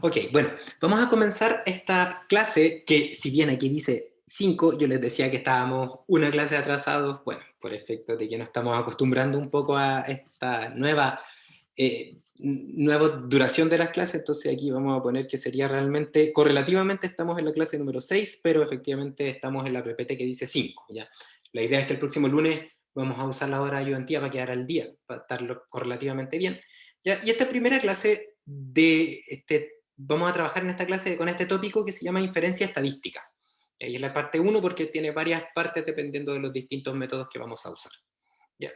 Ok, bueno, vamos a comenzar esta clase que, si bien aquí dice 5, yo les decía que estábamos una clase atrasados, bueno, por efecto de que nos estamos acostumbrando un poco a esta nueva duración de las clases, entonces aquí vamos a poner que sería realmente, correlativamente estamos en la clase número 6, pero efectivamente estamos en la PPT que dice 5, ¿ya? La idea es que el próximo lunes vamos a usar la hora ayudantiva para quedar al día, para estar correlativamente bien, ¿ya? Y esta primera clase vamos a trabajar en esta clase con este tópico que se llama inferencia estadística. Y es la parte 1 porque tiene varias partes dependiendo de los distintos métodos que vamos a usar. ¿Ya?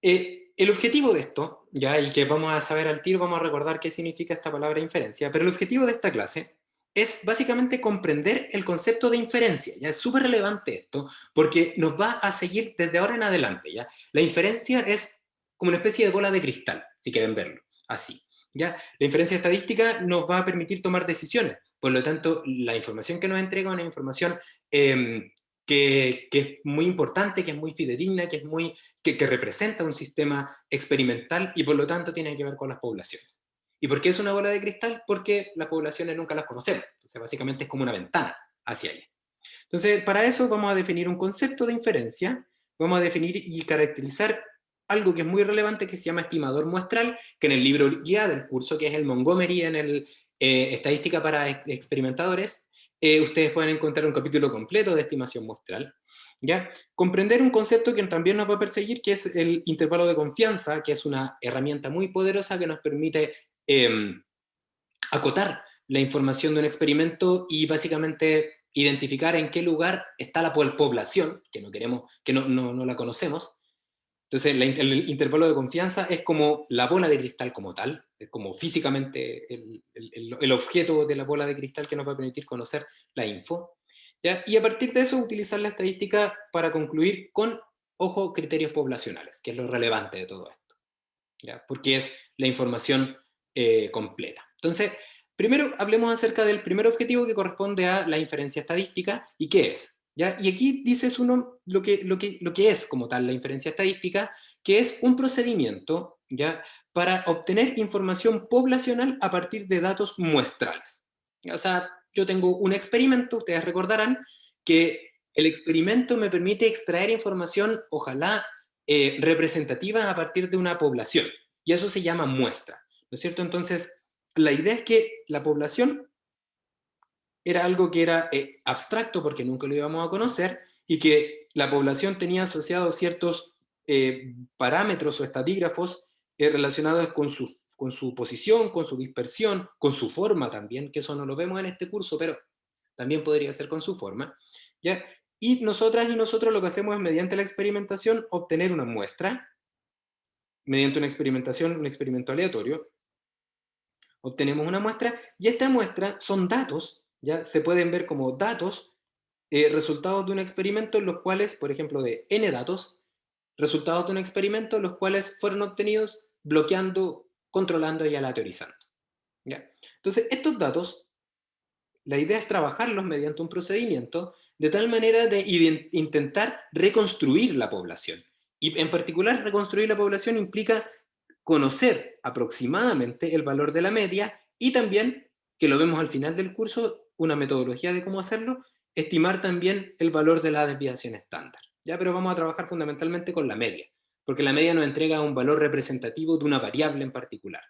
El objetivo de esto, ya, y que vamos a saber al tiro, vamos a recordar qué significa esta palabra inferencia, pero el objetivo de esta clase es básicamente comprender el concepto de inferencia. Ya es súper relevante esto, porque nos va a seguir desde ahora en adelante. ¿Ya? La inferencia es como una especie de bola de cristal, si quieren verlo, así. ¿Ya? La inferencia estadística nos va a permitir tomar decisiones, por lo tanto, la información que nos entrega es una información que es muy importante, que es muy fidedigna, que representa un sistema experimental y por lo tanto tiene que ver con las poblaciones. ¿Y por qué es una bola de cristal? Porque las poblaciones nunca las conocemos. Entonces, básicamente es como una ventana hacia allá. Entonces, para eso vamos a definir un concepto de inferencia, vamos a definir y caracterizar algo que es muy relevante que se llama estimador muestral, que en el libro guía del curso, que es el Montgomery en el Estadística para Experimentadores, ustedes pueden encontrar un capítulo completo de estimación muestral. ¿Ya? Comprender un concepto que también nos va a perseguir, que es el intervalo de confianza, que es una herramienta muy poderosa que nos permite acotar la información de un experimento y básicamente identificar en qué lugar está la población, que no queremos, que no la conocemos. Entonces, el intervalo de confianza es como la bola de cristal como tal, es como físicamente el objeto de la bola de cristal que nos va a permitir conocer la info. ¿Ya? Y a partir de eso, utilizar la estadística para concluir con, ojo, criterios poblacionales, que es lo relevante de todo esto, ¿ya? Porque es la información completa. Entonces, primero hablemos acerca del primer objetivo que corresponde a la inferencia estadística y qué es. ¿Ya? Y aquí dices uno lo que es como tal la inferencia estadística, que es un procedimiento, ¿ya?, para obtener información poblacional a partir de datos muestrales. O sea, yo tengo un experimento, ustedes recordarán que el experimento me permite extraer información, ojalá representativa a partir de una población, y eso se llama muestra, ¿no es cierto? Entonces, la idea es que la población era algo que era abstracto porque nunca lo íbamos a conocer y que la población tenía asociados ciertos parámetros o estadígrafos relacionados con su posición, con su dispersión, con su forma también, que eso no lo vemos en este curso, pero también podría ser con su forma, ¿ya? Y nosotras y nosotros lo que hacemos es, mediante la experimentación, obtener una muestra, mediante una experimentación, un experimento aleatorio, obtenemos una muestra, y esta muestra son datos, ya se pueden ver como datos, resultados de un experimento en los cuales, por ejemplo, de n datos, resultados de un experimento en los cuales fueron obtenidos bloqueando, controlando y aleatorizando. ¿Ya? Entonces, estos datos, la idea es trabajarlos mediante un procedimiento de tal manera de intentar reconstruir la población. Y en particular, reconstruir la población implica conocer aproximadamente el valor de la media y también, que lo vemos al final del curso, una metodología de cómo hacerlo, estimar también el valor de la desviación estándar. ¿Ya? Pero vamos a trabajar fundamentalmente con la media, porque la media nos entrega un valor representativo de una variable en particular.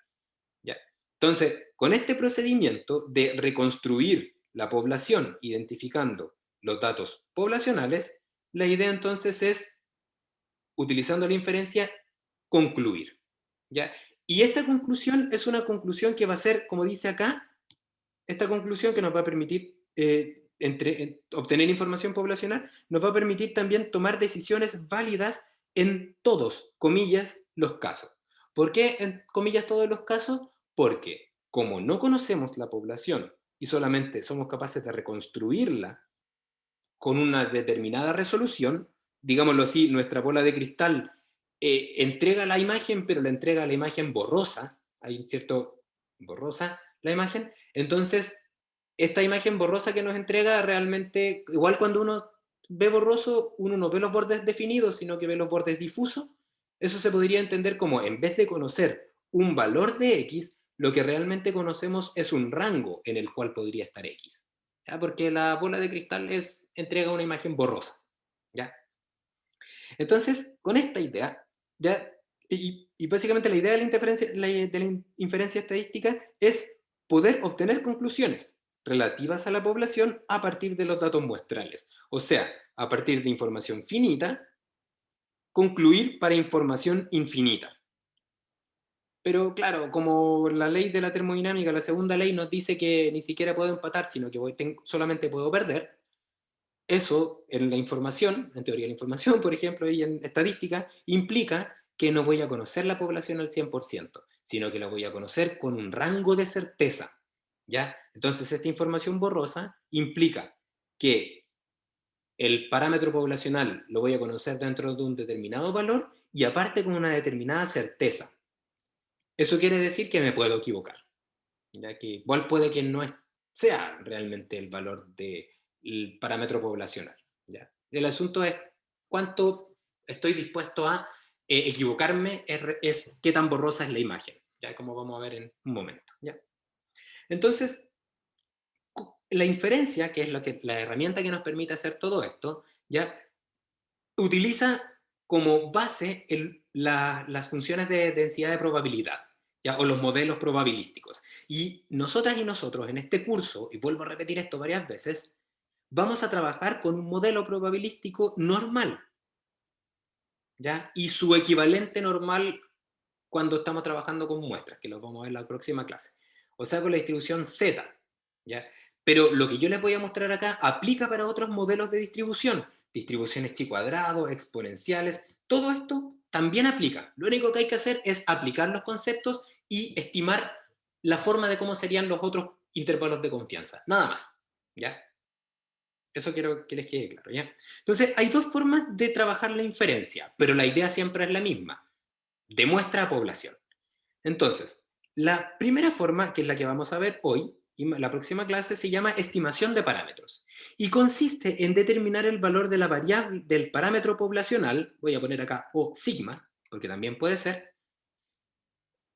¿Ya? Entonces, con este procedimiento de reconstruir la población identificando los datos poblacionales, la idea entonces es, utilizando la inferencia, concluir. ¿Ya? Y esta conclusión es una conclusión que va a ser, como dice acá, esta conclusión que nos va a permitir obtener información poblacional, nos va a permitir también tomar decisiones válidas en todos, comillas, los casos. ¿Por qué en comillas todos los casos? Porque como no conocemos la población y solamente somos capaces de reconstruirla con una determinada resolución, digámoslo así, nuestra bola de cristal entrega la imagen, pero la entrega la imagen borrosa, hay un cierto borrosa la imagen, entonces esta imagen borrosa que nos entrega realmente, igual cuando uno ve borroso, uno no ve los bordes definidos, sino que ve los bordes difusos, eso se podría entender como, en vez de conocer un valor de X, lo que realmente conocemos es un rango en el cual podría estar X. ¿Ya? Porque la bola de cristal entrega una imagen borrosa. ¿Ya? Entonces, con esta idea, ¿ya? Y básicamente la idea de la inferencia estadística es poder obtener conclusiones relativas a la población a partir de los datos muestrales. O sea, a partir de información finita, concluir para información infinita. Pero claro, como la ley de la termodinámica, la segunda ley nos dice que ni siquiera puedo empatar, sino que solamente puedo perder, eso en la información, en teoría de la información, por ejemplo, y en estadística, implica que no voy a conocer la población al 100%, sino que la voy a conocer con un rango de certeza, ¿ya? Entonces, esta información borrosa implica que el parámetro poblacional lo voy a conocer dentro de un determinado valor y aparte con una determinada certeza. Eso quiere decir que me puedo equivocar, ya que igual puede que no sea realmente el valor del parámetro poblacional. ¿Ya? El asunto es cuánto estoy dispuesto a equivocarme, es qué tan borrosa es la imagen, ya como vamos a ver en un momento. ¿Ya? Entonces, la inferencia, que es la herramienta que nos permite hacer todo esto, ya utiliza como base las funciones de densidad de probabilidad, ¿ya? O los modelos probabilísticos. Y nosotras y nosotros en este curso, y vuelvo a repetir esto varias veces, vamos a trabajar con un modelo probabilístico normal, ¿ya? Y su equivalente normal cuando estamos trabajando con muestras, que lo vamos a ver en la próxima clase. O sea, con la distribución Z, ¿ya? Pero lo que yo les voy a mostrar acá aplica para otros modelos de distribución, distribuciones chi cuadrado, exponenciales, todo esto también aplica. Lo único que hay que hacer es aplicar los conceptos y estimar la forma de cómo serían los otros intervalos de confianza, nada más, ¿ya? Eso quiero que les quede claro, ¿ya? Entonces, hay dos formas de trabajar la inferencia, pero la idea siempre es la misma, demuestra a población. Entonces, la primera forma, que es la que vamos a ver hoy, y la próxima clase, se llama estimación de parámetros. Y consiste en determinar el valor de la variable del parámetro poblacional, voy a poner acá O sigma, porque también puede ser,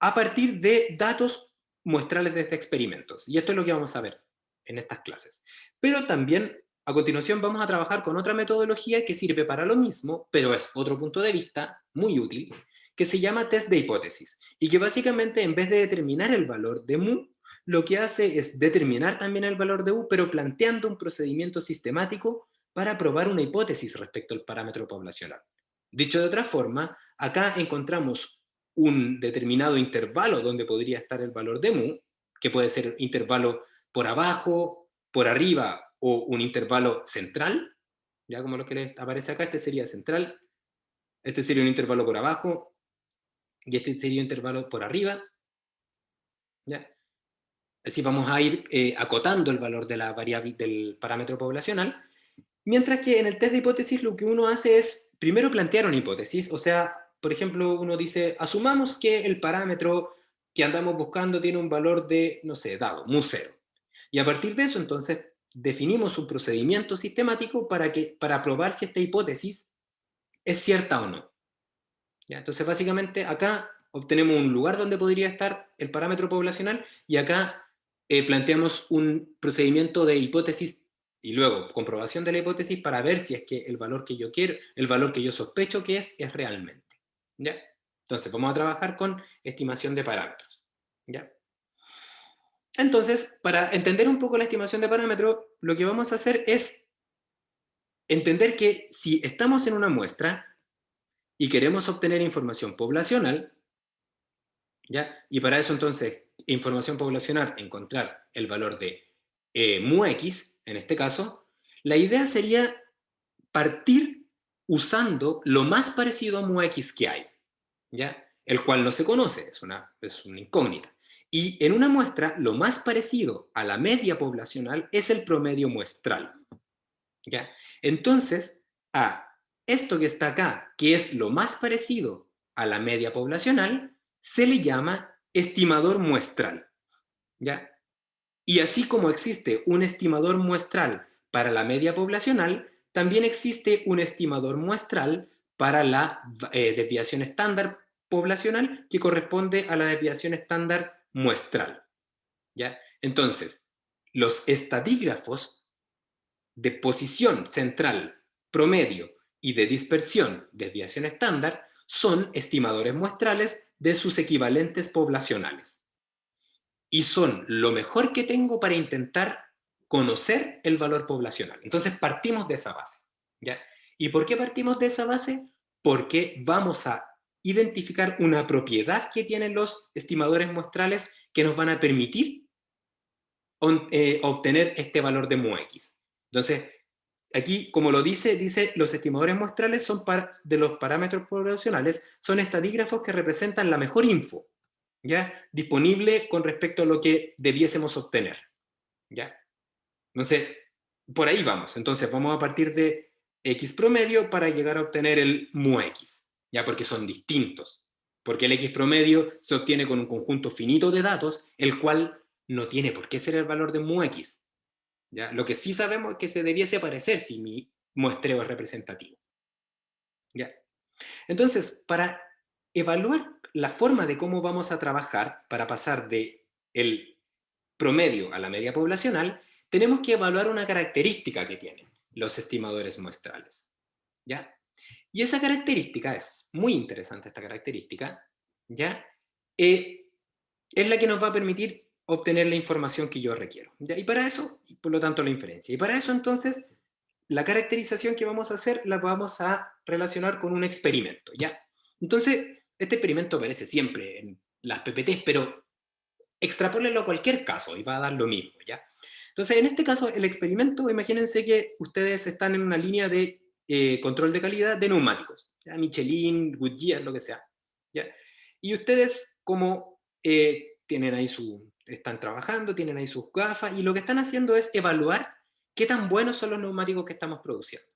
a partir de datos muestrales desde experimentos. Y esto es lo que vamos a ver en estas clases. Pero también, a continuación, vamos a trabajar con otra metodología que sirve para lo mismo, pero es otro punto de vista muy útil, que se llama test de hipótesis, y que básicamente en vez de determinar el valor de mu, lo que hace es determinar también el valor de u, pero planteando un procedimiento sistemático para probar una hipótesis respecto al parámetro poblacional. Dicho de otra forma, acá encontramos un determinado intervalo donde podría estar el valor de mu, que puede ser intervalo por abajo, por arriba o un intervalo central, ya como lo que les aparece acá, este sería central, este sería un intervalo por abajo y este sería un intervalo por arriba, ¿ya? Así vamos a ir acotando el valor de la variable del parámetro poblacional, mientras que en el test de hipótesis lo que uno hace es primero plantear una hipótesis, o sea, por ejemplo, uno dice, asumamos que el parámetro que andamos buscando tiene un valor de, no sé, dado, mu0. Y a partir de eso, entonces, definimos un procedimiento sistemático para probar si esta hipótesis es cierta o no. ¿Ya? Entonces, básicamente, acá obtenemos un lugar donde podría estar el parámetro poblacional y acá planteamos un procedimiento de hipótesis y luego comprobación de la hipótesis para ver si es que el valor que yo quiero, el valor que yo sospecho que es realmente. ¿Ya? Entonces, vamos a trabajar con estimación de parámetros. ¿Ya? Entonces, para entender un poco la estimación de parámetros, lo que vamos a hacer es entender que si estamos en una muestra y queremos obtener información poblacional, ¿ya? Y para eso entonces, información poblacional, encontrar el valor de mu x, en este caso, la idea sería partir usando lo más parecido a mu x que hay, ¿ya? El cual no se conoce, es una incógnita. Y en una muestra, lo más parecido a la media poblacional es el promedio muestral, ¿ya? Entonces, a esto que está acá, que es lo más parecido a la media poblacional, se le llama estimador muestral, ¿ya? Y así como existe un estimador muestral para la media poblacional, también existe un estimador muestral para la desviación estándar poblacional que corresponde a la desviación estándar muestral, ¿ya? Entonces, los estadígrafos de posición central, promedio y de dispersión, desviación estándar, son estimadores muestrales de sus equivalentes poblacionales. Y son lo mejor que tengo para intentar conocer el valor poblacional. Entonces partimos de esa base, ¿ya? ¿Y por qué partimos de esa base? Porque vamos a identificar una propiedad que tienen los estimadores muestrales que nos van a permitir obtener este valor de mu x. Entonces, aquí, como lo dice, los estimadores muestrales son de los parámetros poblacionales, son estadígrafos que representan la mejor info, ¿ya? Disponible con respecto a lo que debiésemos obtener, ¿ya? Entonces, por ahí vamos. Entonces, vamos a partir de x promedio para llegar a obtener el mu x, ¿ya? Porque son distintos. Porque el x promedio se obtiene con un conjunto finito de datos, el cual no tiene por qué ser el valor de mu x, ¿ya? Lo que sí sabemos es que se debiese parecer si mi muestreo es representativo, ¿ya? Entonces, para evaluar la forma de cómo vamos a trabajar para pasar de el promedio a la media poblacional, tenemos que evaluar una característica que tienen los estimadores muestrales, ¿ya? Y esa característica es muy interesante, esta característica, ¿ya? Es la que nos va a permitir obtener la información que yo requiero, ¿ya? Y para eso, y por lo tanto la inferencia. Y para eso entonces, la caracterización que vamos a hacer la vamos a relacionar con un experimento, ¿ya? Entonces, este experimento aparece siempre en las PPTs, pero extrapólenlo a cualquier caso y va a dar lo mismo, ¿ya? Entonces, en este caso, el experimento, imagínense que ustedes están en una línea de control de calidad de neumáticos, ¿ya? Michelin, Goodyear, lo que sea, ¿ya? Y ustedes, como tienen ahí están trabajando, tienen ahí sus gafas, y lo que están haciendo es evaluar qué tan buenos son los neumáticos que estamos produciendo,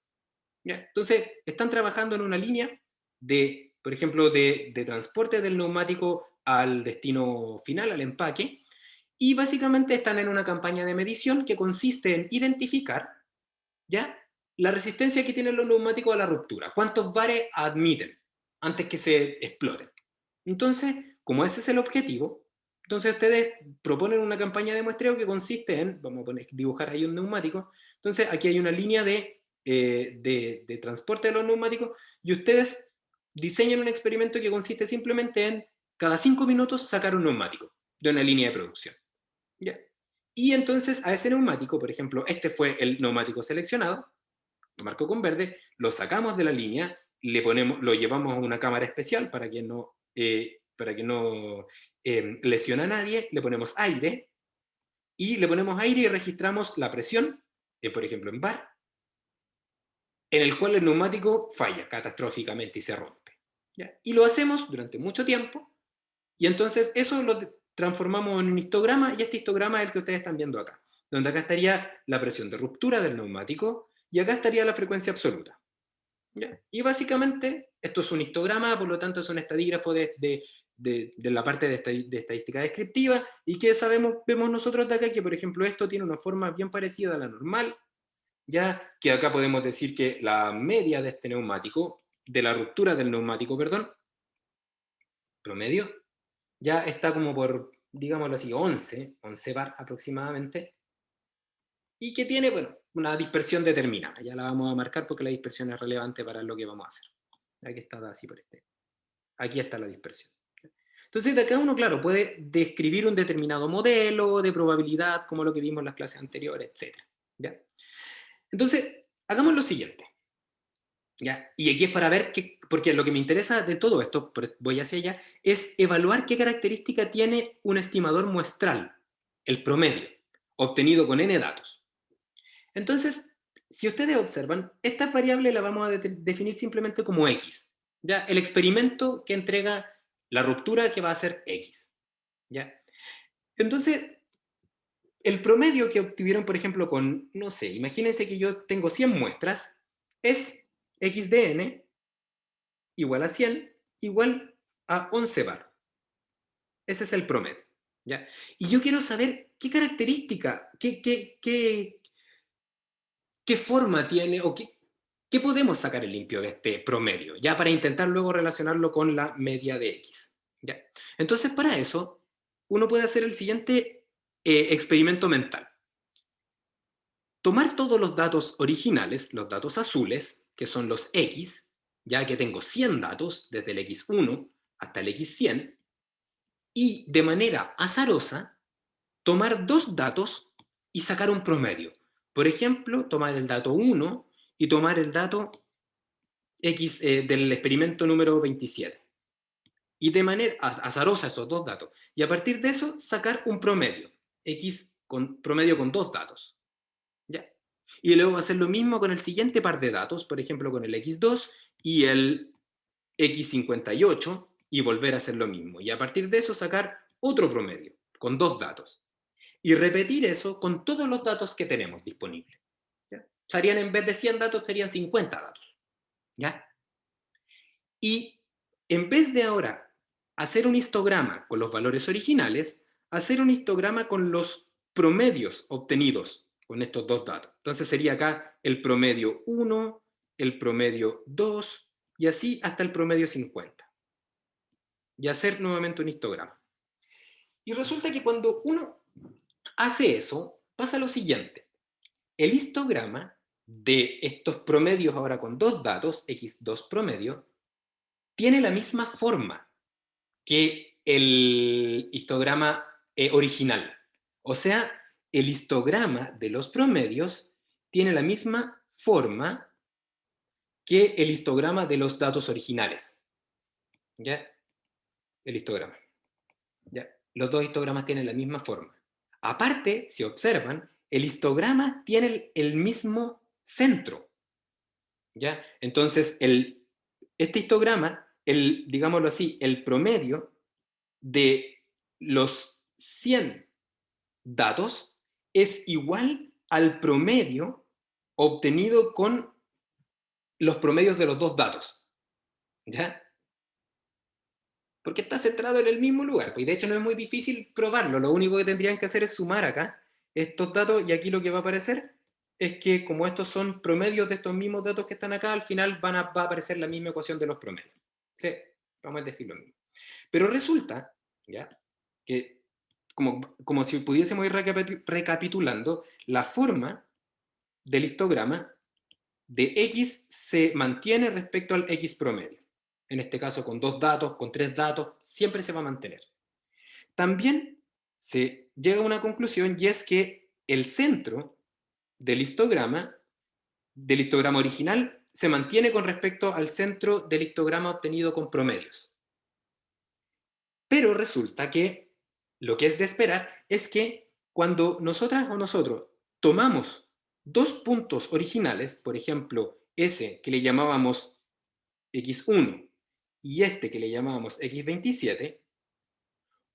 ¿ya? Entonces, están trabajando en una línea de, por ejemplo, de transporte del neumático al destino final, al empaque, y básicamente están en una campaña de medición que consiste en identificar, ¿ya?, la resistencia que tienen los neumáticos a la ruptura, cuántos bares admiten antes que se exploten. Entonces, como ese es el objetivo, entonces ustedes proponen una campaña de muestreo que consiste en, vamos a dibujar ahí un neumático, entonces aquí hay una línea de transporte de los neumáticos, y ustedes diseñan un experimento que consiste simplemente en cada 5 minutos sacar un neumático de una línea de producción, ¿ya? Y entonces a ese neumático, por ejemplo, este fue el neumático seleccionado, lo marco con verde, lo sacamos de la línea, lo llevamos a una cámara especial para que no lesione a nadie, le ponemos aire, y registramos la presión, por ejemplo en bar, en el cual el neumático falla catastróficamente y se rompe, ¿ya? Y lo hacemos durante mucho tiempo, y entonces eso lo transformamos en un histograma, y este histograma es el que ustedes están viendo acá, donde acá estaría la presión de ruptura del neumático, y acá estaría la frecuencia absoluta, ¿ya? Y básicamente esto es un histograma, por lo tanto es un estadígrafo de la parte de estadística descriptiva, y que vemos nosotros de acá que, por ejemplo, esto tiene una forma bien parecida a la normal, ya que acá podemos decir que la media de este neumático, de la ruptura del neumático, perdón, promedio, ya está como por, digámoslo así, 11 bar aproximadamente, y que tiene, bueno, una dispersión determinada. Ya la vamos a marcar porque la dispersión es relevante para lo que vamos a hacer. Aquí está así por este. Aquí está la dispersión. Entonces, de acá uno, claro, puede describir un determinado modelo de probabilidad, como lo que vimos en las clases anteriores, etc. ¿Ya? Entonces, hagamos lo siguiente, ¿ya? Y aquí es para ver porque lo que me interesa de todo esto, voy hacia allá, es evaluar qué característica tiene un estimador muestral, el promedio, obtenido con n datos. Entonces, si ustedes observan, esta variable la vamos a definir simplemente como x, ¿ya? El experimento que entrega la ruptura que va a ser x, ¿ya? Entonces, el promedio que obtuvieron, por ejemplo, con, no sé, imagínense que yo tengo 100 muestras, es x de n igual a 100 igual a 11 bar. Ese es el promedio, ¿ya? Y yo quiero saber qué característica, qué forma tiene o qué podemos sacar en limpio de este promedio, ya para intentar luego relacionarlo con la media de x, ¿ya? Entonces, para eso, uno puede hacer el siguiente experimento mental. Tomar todos los datos originales, los datos azules, que son los X, ya que tengo 100 datos, desde el X1 hasta el X100, y de manera azarosa, tomar dos datos y sacar un promedio. Por ejemplo, tomar el dato 1 y tomar el dato X del experimento número 27. Y de manera azarosa estos dos datos. Y a partir de eso, sacar un promedio. X con promedio con dos datos. ¿Ya? Y luego hacer lo mismo con el siguiente par de datos, por ejemplo, con el X2 y el X58, y volver a hacer lo mismo. Y a partir de eso, sacar otro promedio, con dos datos. Y repetir eso con todos los datos que tenemos disponibles. ¿Ya? Serían, en vez de 100 datos, serían 50 datos. ¿Ya? Y en vez de ahora hacer un histograma con los valores originales, hacer un histograma con los promedios obtenidos con estos dos datos. Entonces sería acá el promedio 1, el promedio 2, y así hasta el promedio 50. Y hacer nuevamente un histograma. Y resulta que cuando uno hace eso, pasa lo siguiente. El histograma de estos promedios ahora con dos datos, X2 promedio, tiene la misma forma que el histograma original. O sea, el histograma de los promedios tiene la misma forma que el histograma de los datos originales. ¿Ya? El histograma. ¿Ya? Los dos histogramas tienen la misma forma. Aparte, si observan, el histograma tiene el mismo centro. ¿Ya? Entonces, este histograma, digámoslo así, el promedio de los 100 datos es igual al promedio obtenido con los promedios de los dos datos. ¿Ya? Porque está centrado en el mismo lugar. Y de hecho no es muy difícil probarlo. Lo único que tendrían que hacer es sumar acá estos datos, y aquí lo que va a aparecer es que como estos son promedios de estos mismos datos que están acá, al final va a aparecer la misma ecuación de los promedios. Sí, vamos a decir lo mismo. Pero resulta, ¿ya?, que como si pudiésemos ir recapitulando, la forma del histograma de X se mantiene respecto al X promedio. En este caso, con dos datos, con tres datos, siempre se va a mantener. También se llega a una conclusión, y es que el centro del histograma original se mantiene con respecto al centro del histograma obtenido con promedios. Pero resulta que lo que es de esperar es que cuando nosotras o nosotros tomamos dos puntos originales, por ejemplo, ese que le llamábamos X1 y este que le llamábamos X27,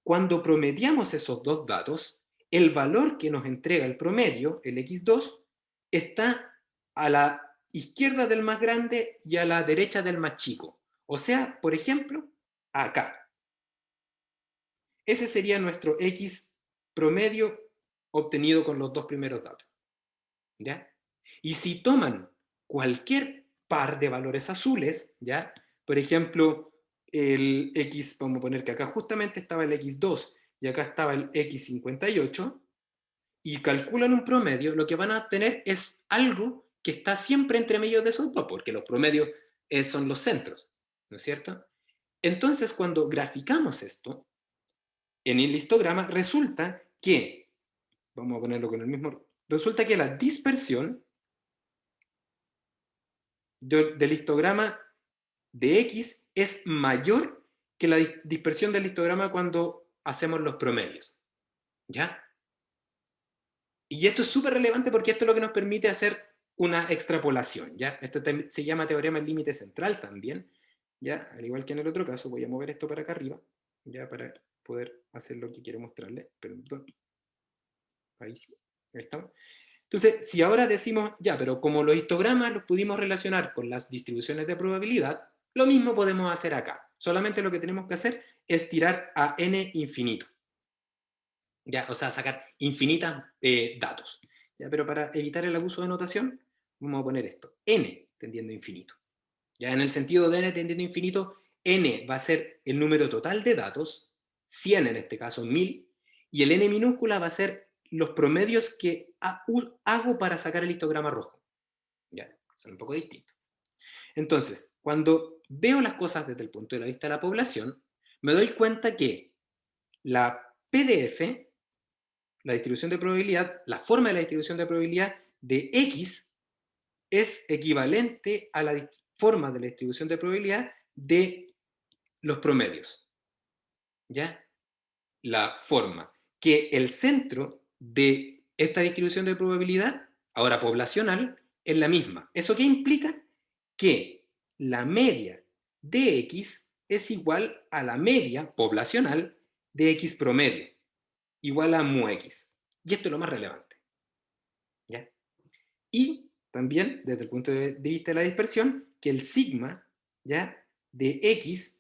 cuando promediamos esos dos datos, el valor que nos entrega el promedio, el X2, está a la izquierda del más grande y a la derecha del más chico. O sea, por ejemplo, acá. Ese sería nuestro X promedio obtenido con los dos primeros datos. ¿Ya? Y si toman cualquier par de valores azules, ¿ya?, por ejemplo, el X, vamos a poner que acá justamente estaba el X2 y acá estaba el X58, y calculan un promedio, lo que van a tener es algo que está siempre entre medio de esos dos, porque los promedios son los centros, ¿no es cierto? Entonces, cuando graficamos esto, en el histograma resulta que, vamos a ponerlo con el mismo, resulta que la dispersión del histograma de X es mayor que la dispersión del histograma cuando hacemos los promedios. ¿Ya? Y esto es súper relevante porque esto es lo que nos permite hacer una extrapolación. ¿Ya? Esto se llama teorema del límite central también. ¿Ya? Al igual que en el otro caso, voy a mover esto para acá arriba, ya, para poder hacer lo que quiero mostrarle. Perdón. Ahí sí. Ahí estamos. Entonces, si ahora decimos, ya, pero como los histogramas los pudimos relacionar con las distribuciones de probabilidad, lo mismo podemos hacer acá. Solamente lo que tenemos que hacer es tirar a n infinito. ¿Ya? O sea, sacar infinitas datos. ¿Ya? Pero para evitar el abuso de notación, vamos a poner esto. N tendiendo a infinito. Ya, en el sentido de n tendiendo a infinito, n va a ser el número total de datos, 100 en este caso, 1000, y el n minúscula va a ser los promedios que hago para sacar el histograma rojo. Ya, son un poco distintos. Entonces, cuando veo las cosas desde el punto de vista de la población, me doy cuenta que la PDF, la distribución de probabilidad, la forma de la distribución de probabilidad de X es equivalente a la forma de la distribución de probabilidad de los promedios. ¿Ya? La forma que el centro de esta distribución de probabilidad, ahora poblacional, es la misma. ¿Eso qué implica? Que la media de X es igual a la media poblacional de X promedio, igual a mu X. Y esto es lo más relevante. ¿Ya? Y también, desde el punto de vista de la dispersión, que el sigma, ¿ya?, de X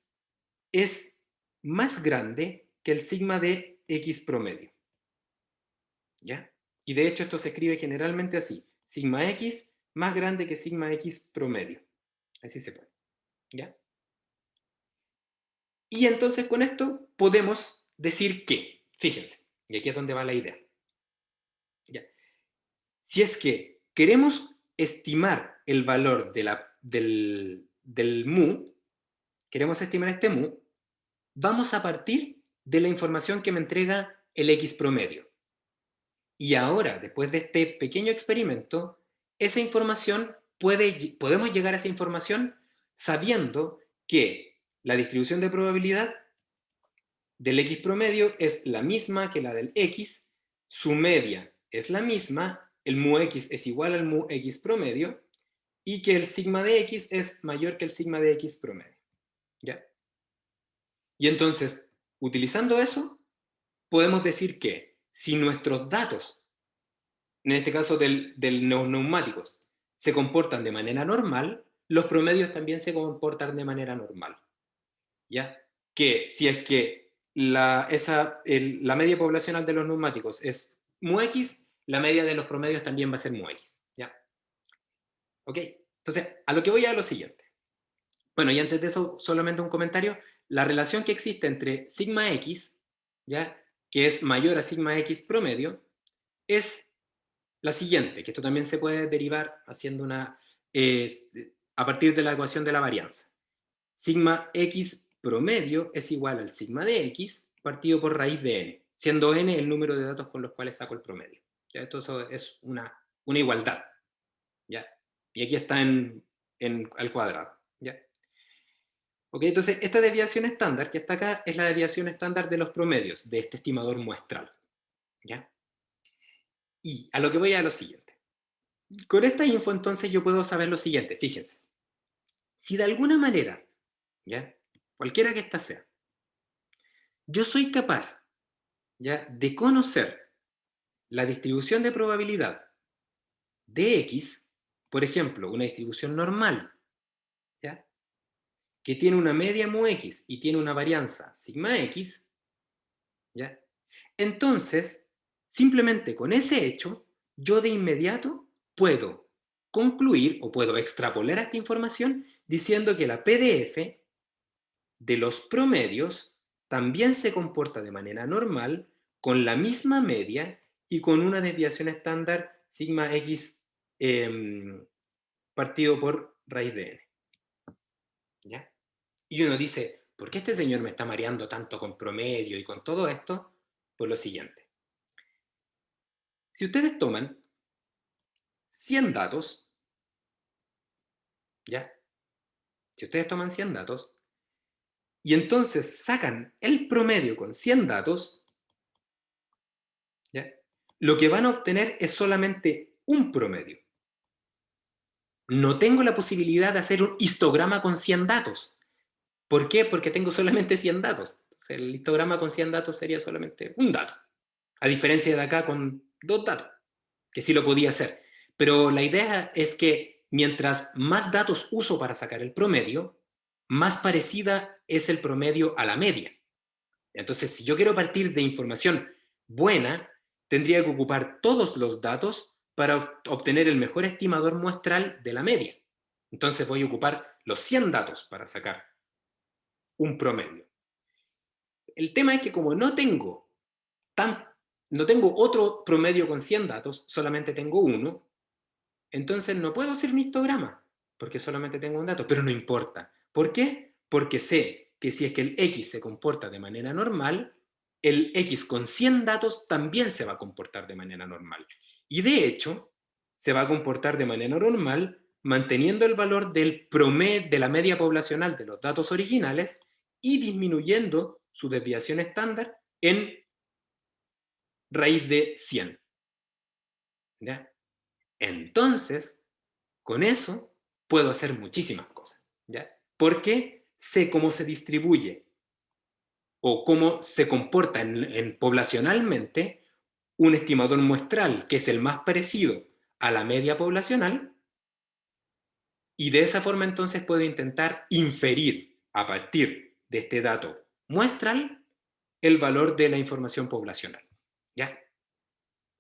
es más grande que el sigma de X promedio. ¿Ya? Y de hecho esto se escribe generalmente así: sigma X más grande que sigma X promedio. Así se pone. ¿Ya? Y entonces con esto podemos decir que, fíjense, y aquí es donde va la idea. ¿Ya? Si es que queremos estimar el valor del mu, queremos estimar este mu, vamos a partir de la información que me entrega el X promedio. Y ahora, después de este pequeño experimento, esa información podemos llegar a esa información sabiendo que la distribución de probabilidad del X promedio es la misma que la del X, su media es la misma, el mu X es igual al mu X promedio, y que el sigma de X es mayor que el sigma de X promedio. ¿Ya? Y entonces, utilizando eso, podemos decir que si nuestros datos, en este caso de los neumáticos, se comportan de manera normal, los promedios también se comportan de manera normal. ¿Ya? Que si es que la media poblacional de los neumáticos es mu X, la media de los promedios también va a ser mu X. ¿Ya? ¿Ok? Entonces, a lo que voy a lo siguiente. Bueno, y antes de eso, solamente un comentario. La relación que existe entre sigma X, ¿ya?, que es mayor a sigma X promedio, es la siguiente, que esto también se puede derivar haciendo a partir de la ecuación de la varianza. Sigma X promedio es igual al sigma de X partido por raíz de n, siendo n el número de datos con los cuales saco el promedio. ¿Ya? Esto es una igualdad. ¿Ya? Y aquí está al cuadrado. ¿Ya? ¿Ok? Entonces, esta desviación estándar que está acá es la desviación estándar de los promedios de este estimador muestral. ¿Ya? Y a lo que voy a lo siguiente. Con esta info, entonces, yo puedo saber lo siguiente. Fíjense. Si de alguna manera, ¿ya?, cualquiera que ésta sea, yo soy capaz, ¿ya?, de conocer la distribución de probabilidad de X, por ejemplo, una distribución normal, ¿ya?, que tiene una media mu X y tiene una varianza sigma X, ¿ya?, entonces, simplemente con ese hecho, yo de inmediato puedo concluir o puedo extrapolar esta información diciendo que la PDF de los promedios también se comporta de manera normal, con la misma media y con una desviación estándar sigma X partido por raíz de n. ¿Ya? Y uno dice, ¿por qué este señor me está mareando tanto con promedio y con todo esto? Pues lo siguiente. Si ustedes toman 100 datos, ¿ya? Si ustedes toman 100 datos y entonces sacan el promedio con 100 datos, ¿ya?, lo que van a obtener es solamente un promedio. No tengo la posibilidad de hacer un histograma con 100 datos. ¿Por qué? Porque tengo solamente 100 datos. Entonces, el histograma con 100 datos sería solamente un dato. A diferencia de acá con 2 datos, que sí lo podía hacer. Pero la idea es que mientras más datos uso para sacar el promedio, más parecida es el promedio a la media. Entonces, si yo quiero partir de información buena, tendría que ocupar todos los datos para obtener el mejor estimador muestral de la media. Entonces voy a ocupar los 100 datos para sacar un promedio. El tema es que como no tengo no tengo otro promedio con 100 datos, solamente tengo uno, entonces no puedo hacer un histograma, porque solamente tengo un dato, pero no importa. ¿Por qué? Porque sé que si es que el X se comporta de manera normal, el X con 100 datos también se va a comportar de manera normal. Y de hecho, se va a comportar de manera normal manteniendo el valor del promedio, de la media poblacional de los datos originales y disminuyendo su desviación estándar en raíz de 100. ¿Ya? Entonces, con eso puedo hacer muchísimas cosas. ¿Ya? Porque sé cómo se distribuye o cómo se comporta poblacionalmente un estimador muestral que es el más parecido a la media poblacional, y de esa forma entonces puedo intentar inferir a partir de este dato muestral el valor de la información poblacional. ¿Ya?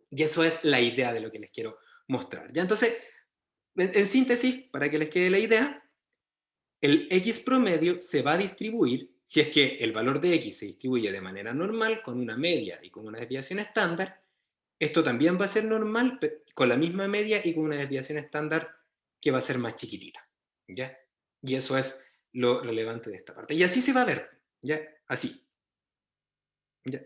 Y eso es la idea de lo que les quiero mostrar. ¿Ya? Entonces, en síntesis, para que les quede la idea, el X promedio se va a distribuir si es que el valor de X se distribuye de manera normal, con una media y con una desviación estándar. Esto también va a ser normal con la misma media y con una desviación estándar que va a ser más chiquitita. ¿Ya? Y eso es lo relevante de esta parte. Y así se va a ver. ¿Ya? Así. ¿Ya?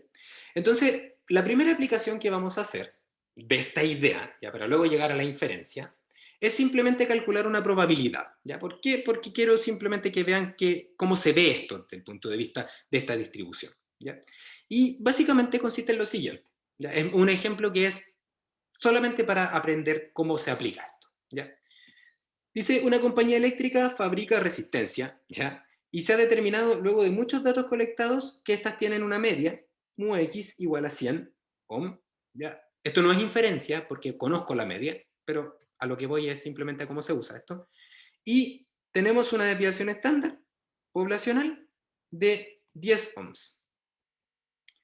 Entonces, la primera aplicación que vamos a hacer de esta idea, ya para luego llegar a la inferencia, es simplemente calcular una probabilidad. ¿Ya? ¿Por qué? Porque quiero simplemente que vean cómo se ve esto desde el punto de vista de esta distribución. ¿Ya? Y básicamente consiste en lo siguiente. ¿Ya? Es un ejemplo que es solamente para aprender cómo se aplica esto. ¿Ya? Dice, una compañía eléctrica fabrica resistencia, ¿ya? Y se ha determinado, luego de muchos datos colectados, que estas tienen una media, mu x igual a 100 ohm, ¿ya? Esto no es inferencia, porque conozco la media, pero a lo que voy es simplemente a cómo se usa esto. Y tenemos una desviación estándar poblacional de 10 ohms.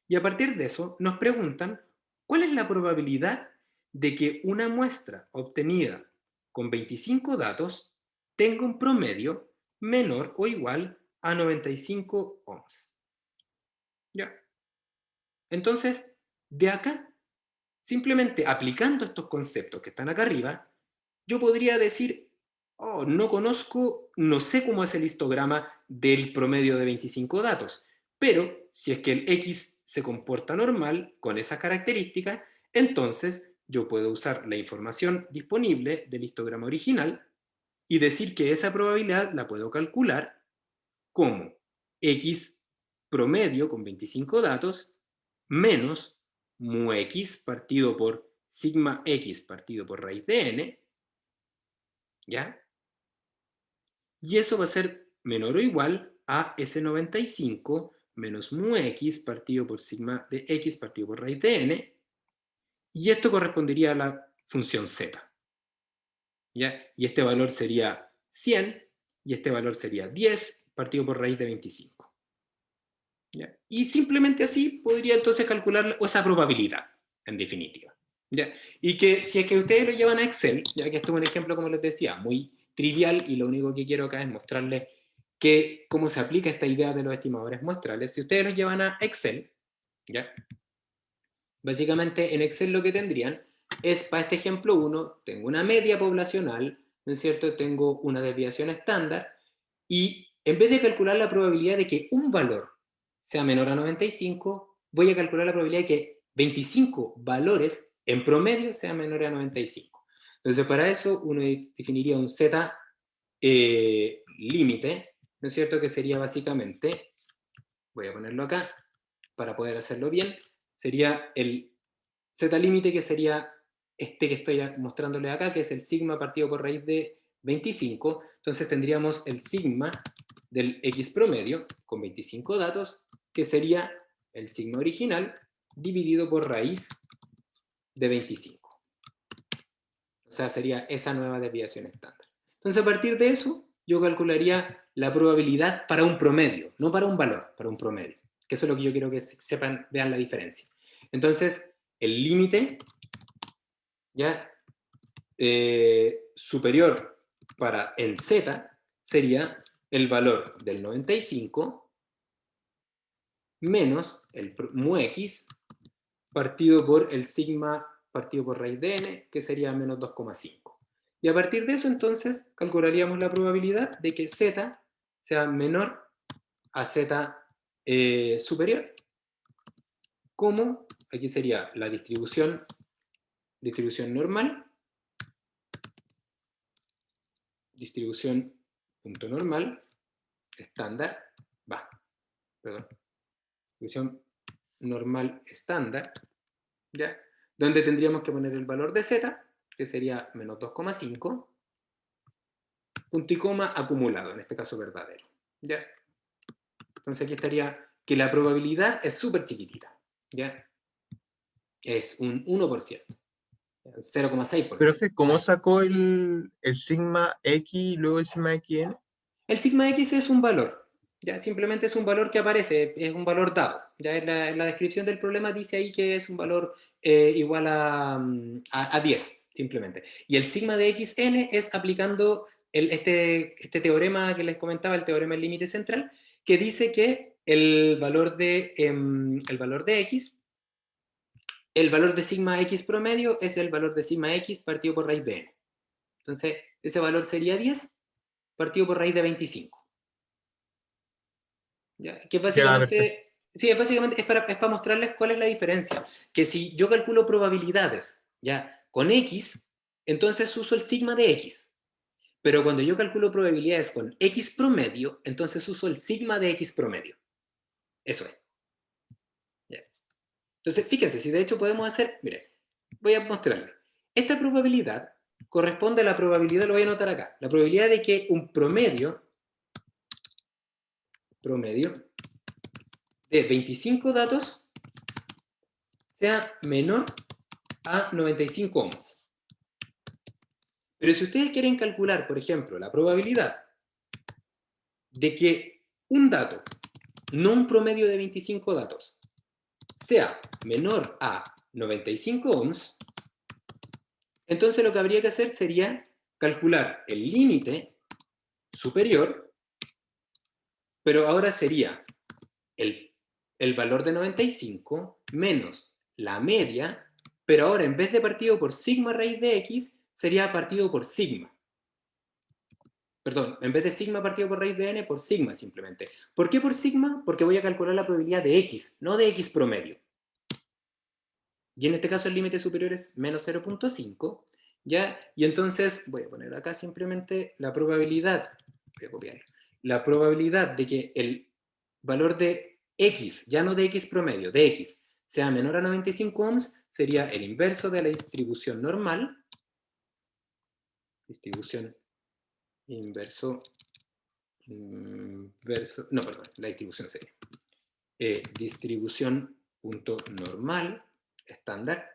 Y a partir de eso nos preguntan, ¿cuál es la probabilidad de que una muestra obtenida con 25 datos tenga un promedio menor o igual a 95 ohms? ¿Ya? Entonces, de acá, simplemente aplicando estos conceptos que están acá arriba, yo podría decir, oh, no conozco, no sé cómo es el histograma del promedio de 25 datos, pero si es que el X se comporta normal con esas características, entonces yo puedo usar la información disponible del histograma original y decir que esa probabilidad la puedo calcular como X promedio con 25 datos menos mu X partido por sigma X partido por raíz de n, ¿ya? Y eso va a ser menor o igual a S95 menos mu X partido por sigma de X partido por raíz de n, y esto correspondería a la función Z. ¿Ya? Y este valor sería 100, y este valor sería 10 partido por raíz de 25. ¿Ya? Y simplemente así podría entonces calcular esa probabilidad, en definitiva. ¿Ya? Y que si es que ustedes lo llevan a Excel, ya que esto es un ejemplo, como les decía, muy trivial, y lo único que quiero acá es mostrarles cómo se aplica esta idea de los estimadores muestrales. Si ustedes lo llevan a Excel, ¿ya? Básicamente en Excel lo que tendrían es, para este ejemplo 1, tengo una media poblacional, ¿no es cierto? Tengo una desviación estándar, y en vez de calcular la probabilidad de que un valor sea menor a 95, voy a calcular la probabilidad de que 25 valores en promedio sean menores a 95. Entonces, para eso uno definiría un z límite, ¿no es cierto? Que sería básicamente, voy a ponerlo acá para poder hacerlo bien, sería el z límite, que sería este que estoy mostrándole acá, que es el sigma partido por raíz de 25. Entonces tendríamos el sigma del X promedio con 25 datos, que sería el sigma original dividido por raíz de 25. O sea, sería esa nueva desviación estándar. Entonces, a partir de eso, yo calcularía la probabilidad para un promedio, no para un valor, para un promedio. Que eso es lo que yo quiero que sepan, vean la diferencia. Entonces, el límite ya superior para en Z sería el valor del 95 menos el mu X partido por el sigma partido por raíz de n, que sería menos 2,5. Y a partir de eso, entonces, calcularíamos la probabilidad de que z sea menor a z superior, como, aquí sería la distribución normal, distribución punto normal, estándar, distribución normal estándar, ¿ya? Donde tendríamos que poner el valor de z, que sería menos 2,5, punto y coma acumulado, en este caso verdadero, ¿ya? Entonces aquí estaría que la probabilidad es súper chiquitita, ¿ya? Es un 1%, 0,6%. Profe, ¿cómo sacó el sigma X y luego el sigma XN? El sigma X es un valor, ya simplemente es un valor que aparece, es un valor dado. Ya en la descripción del problema dice ahí que es un valor igual a 10, simplemente. Y el sigma de xn es aplicando este teorema que les comentaba, el teorema del límite central, que dice que el valor de x, el valor de sigma x promedio es el valor de sigma x partido por raíz de n. Entonces, ese valor sería 10 partido por raíz de 25. ¿Ya? Que Ya, perfecto. básicamente, sí, es para mostrarles cuál es la diferencia. Que si yo calculo probabilidades, ¿ya? Con x, entonces uso el sigma de x. Pero cuando yo calculo probabilidades con x promedio, entonces uso el sigma de x promedio. Eso es. ¿Ya? Entonces, fíjense, si de hecho podemos hacer, miren, voy a mostrarles. Esta probabilidad corresponde a la probabilidad, lo voy a anotar acá, la probabilidad de que un promedio de 25 datos sea menor a 95 ohms. Pero si ustedes quieren calcular, por ejemplo, la probabilidad de que un dato, no un promedio de 25 datos, sea menor a 95 ohms, entonces lo que habría que hacer sería calcular el límite superior, pero ahora sería el valor de 95 menos la media, pero ahora en vez de partido por sigma raíz de x, sería partido por sigma. Perdón, en vez de sigma partido por raíz de n, por sigma simplemente. ¿Por qué por sigma? Porque voy a calcular la probabilidad de x, no de x promedio. Y en este caso el límite superior es menos 0,5, ¿ya? Y entonces voy a poner acá simplemente la probabilidad, voy a copiarlo, la probabilidad de que el valor de x, ya no de x promedio, de x, sea menor a 95 ohms, sería el inverso de la distribución normal, distribución inverso, no, perdón, la distribución sería distribución punto normal, estándar,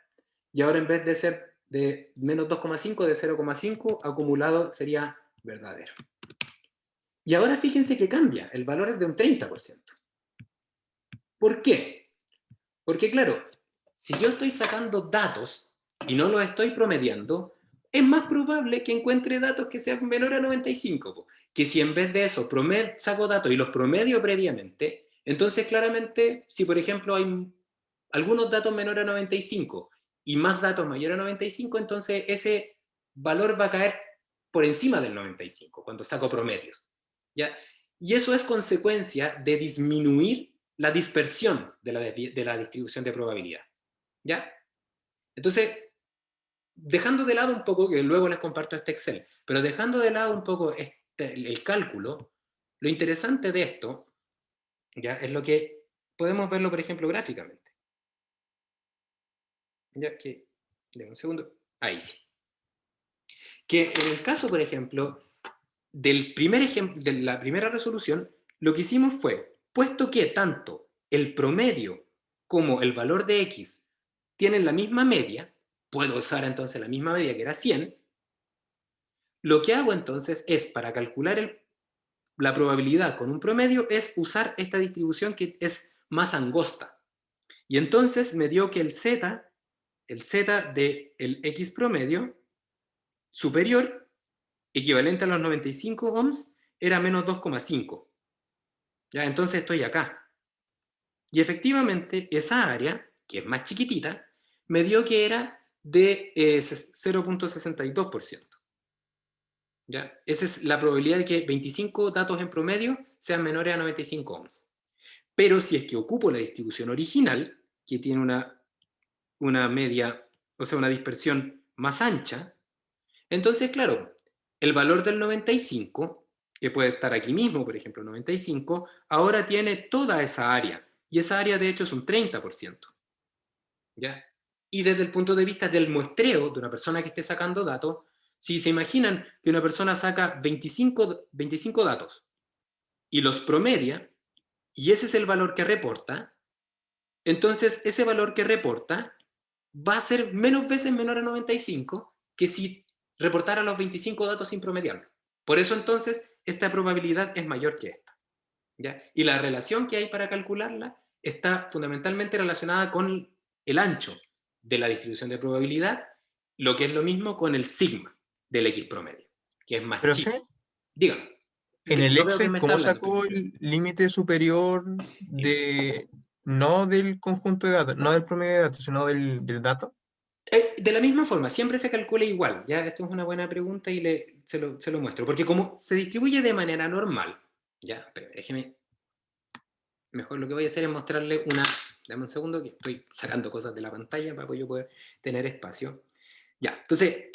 y ahora en vez de ser de menos 2,5, de 0,5, acumulado sería verdadero. Y ahora fíjense que cambia, el valor es de un 30%. ¿Por qué? Porque claro, si yo estoy sacando datos y no los estoy promediando, es más probable que encuentre datos que sean menor a 95, que si en vez de eso saco datos y los promedio previamente, entonces claramente, si por ejemplo hay algunos datos menor a 95 y más datos mayor a 95, entonces ese valor va a caer por encima del 95 cuando saco promedios, ¿ya? Y eso es consecuencia de disminuir la dispersión de la distribución de probabilidad, ¿ya? Entonces, dejando de lado un poco, que luego les comparto este Excel, pero dejando de lado un poco el cálculo, lo interesante de esto, ¿ya? Es lo que podemos verlo, por ejemplo, gráficamente. Ya que, denme un segundo, ahí sí. Que en el caso, por ejemplo, de la primera resolución, lo que hicimos fue, puesto que tanto el promedio como el valor de x tienen la misma media, puedo usar entonces la misma media que era 100, lo que hago entonces es, para calcular la probabilidad con un promedio, es usar esta distribución que es más angosta. Y entonces me dio que el z del x promedio superior, equivalente a los 95 ohms, era menos 2,5. ¿Ya? Entonces estoy acá. Y efectivamente esa área que es más chiquitita, me dio que era de 0,62%. ¿Ya? Esa es la probabilidad de que 25 datos en promedio sean menores a 95 ohms. Pero si es que ocupo la distribución original, que tiene una media, o sea, una dispersión más ancha, entonces, claro, el valor del 95, que puede estar aquí mismo, por ejemplo, 95, ahora tiene toda esa área, y esa área de hecho es un 30%. ¿Ya? Y desde el punto de vista del muestreo de una persona que esté sacando datos, si se imaginan que una persona saca 25 datos y los promedia, y ese es el valor que reporta, entonces ese valor que reporta va a ser menos veces menor a 95 que si reportara los 25 datos sin promediarlo. Por eso entonces esta probabilidad es mayor que esta. ¿Ya? Y la relación que hay para calcularla está fundamentalmente relacionada con el ancho de la distribución de probabilidad, lo que es lo mismo con el sigma del X promedio, que es más chico. Profe, Dígame, en el no veo que Excel, me está ¿cómo hablando. sacó el límite superior de, no del conjunto de datos, no del promedio de datos, sino del dato? De la misma forma, siempre se calcula igual. Ya, esto es una buena pregunta y se lo muestro. Porque como se distribuye de manera normal, ya, pero déjeme, mejor lo que voy a hacer es mostrarle una... Dame un segundo que estoy sacando cosas de la pantalla para que yo pueda tener espacio. Ya, entonces,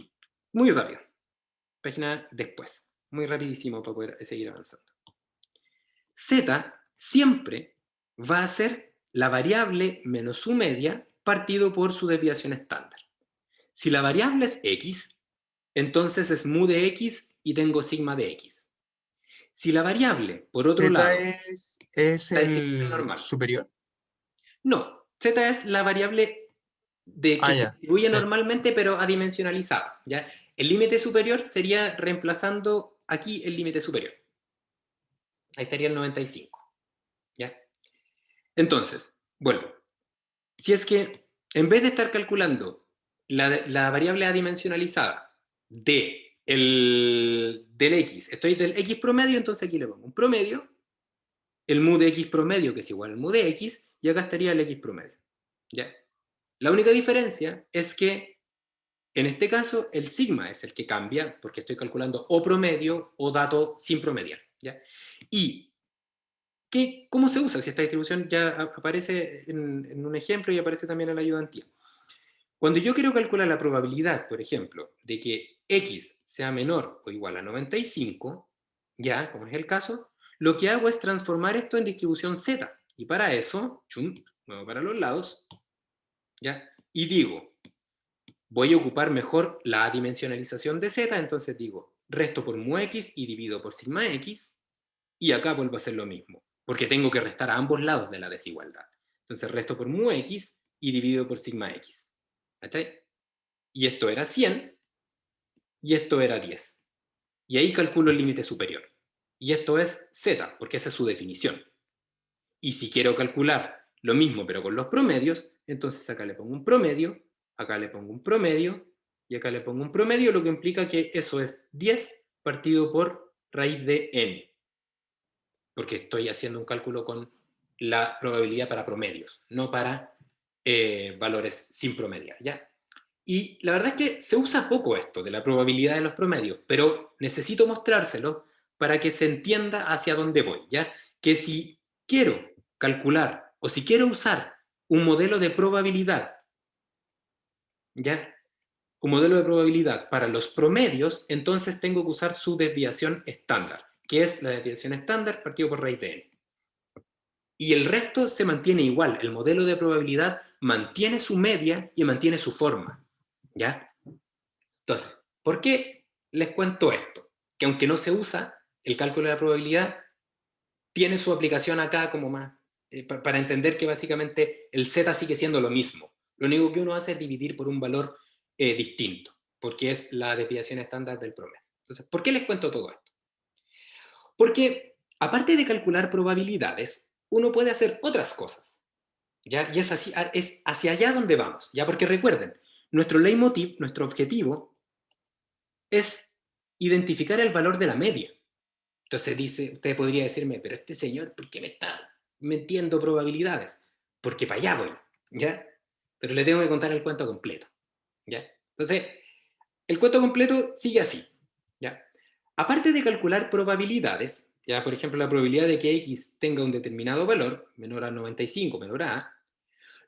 muy rápido. Página después. Muy rapidísimo para poder seguir avanzando. Z siempre va a ser la variable menos su media partido por su desviación estándar. Si la variable es x, entonces es mu de x y tengo sigma de x. Si la variable, por otro Z lado, es la distribución el normal. superior. No, z es la variable de que Ah, se ya, distribuye sí. normalmente, pero adimensionalizada. ¿Ya? El límite superior sería reemplazando aquí el límite superior. Ahí estaría el 95. ¿Ya? Entonces, vuelvo. Si es que en vez de estar calculando la variable adimensionalizada del x, estoy del x promedio, entonces aquí le pongo un promedio, el mu de x promedio, que es igual al mu de x, y acá estaría el x promedio. ¿Ya? La única diferencia es que en este caso el sigma es el que cambia, porque estoy calculando o promedio o dato sin promediar. ¿Ya? Y ¿cómo se usa? Si esta distribución ya aparece en un ejemplo y aparece también en la ayudantía. Cuando yo quiero calcular la probabilidad, por ejemplo, de que x sea menor o igual a 95, ya, como es el caso, lo que hago es transformar esto en distribución z. Y para eso, chum, muevo para los lados, ya, y digo, voy a ocupar mejor la adimensionalización de z, entonces digo, resto por mu x y divido por sigma x, y acá vuelvo a hacer lo mismo, porque tengo que restar a ambos lados de la desigualdad. Entonces resto por mu x y divido por sigma x. ¿Cachai? Y esto era 100 y esto era 10. Y ahí calculo el límite superior. Y esto es z, porque esa es su definición. Y si quiero calcular lo mismo pero con los promedios, entonces acá le pongo un promedio, acá le pongo un promedio y acá le pongo un promedio, lo que implica que eso es 10 partido por raíz de n. Porque estoy haciendo un cálculo con la probabilidad para promedios, no para valores sin promediar, ¿ya? Y la verdad es que se usa poco esto de la probabilidad de los promedios, pero necesito mostrárselo para que se entienda hacia dónde voy, ¿ya? Que si quiero calcular o si quiero usar un modelo de probabilidad, ¿ya? Un modelo de probabilidad para los promedios, entonces tengo que usar su desviación estándar, que es la desviación estándar partido por raíz de n. Y el resto se mantiene igual. El modelo de probabilidad mantiene su media y mantiene su forma, ¿ya? Entonces, ¿por qué les cuento esto? Que aunque no se usa, el cálculo de la probabilidad tiene su aplicación acá como más, para entender que básicamente el z sigue siendo lo mismo. Lo único que uno hace es dividir por un valor distinto, porque es la desviación estándar del promedio. Entonces, ¿por qué les cuento todo esto? Porque aparte de calcular probabilidades, uno puede hacer otras cosas, ¿ya? Y es hacia allá donde vamos, ¿ya? Porque recuerden, nuestro leitmotiv, nuestro objetivo, es identificar el valor de la media. Entonces usted podría decirme, pero este señor, ¿por qué me está metiendo probabilidades? Porque para allá voy, ¿ya? pero le tengo que contar el cuento completo, ¿ya? Entonces, el cuento completo sigue así, ¿ya? Aparte de calcular probabilidades, ya por ejemplo la probabilidad de que X tenga un determinado valor, menor a 95, menor a A,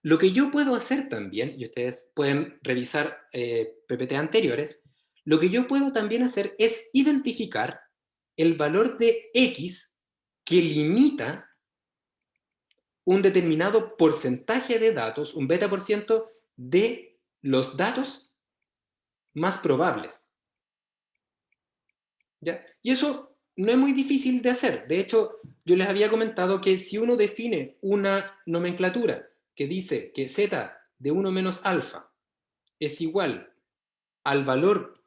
lo que yo puedo hacer también, y ustedes pueden revisar PPT anteriores, lo que yo puedo también hacer es identificar el valor de X que limita un determinado porcentaje de datos, un beta por ciento de los datos más probables. ¿Ya? Y eso no es muy difícil de hacer. De hecho, yo les había comentado que si uno define una nomenclatura que dice que z de 1 menos alfa es igual al valor,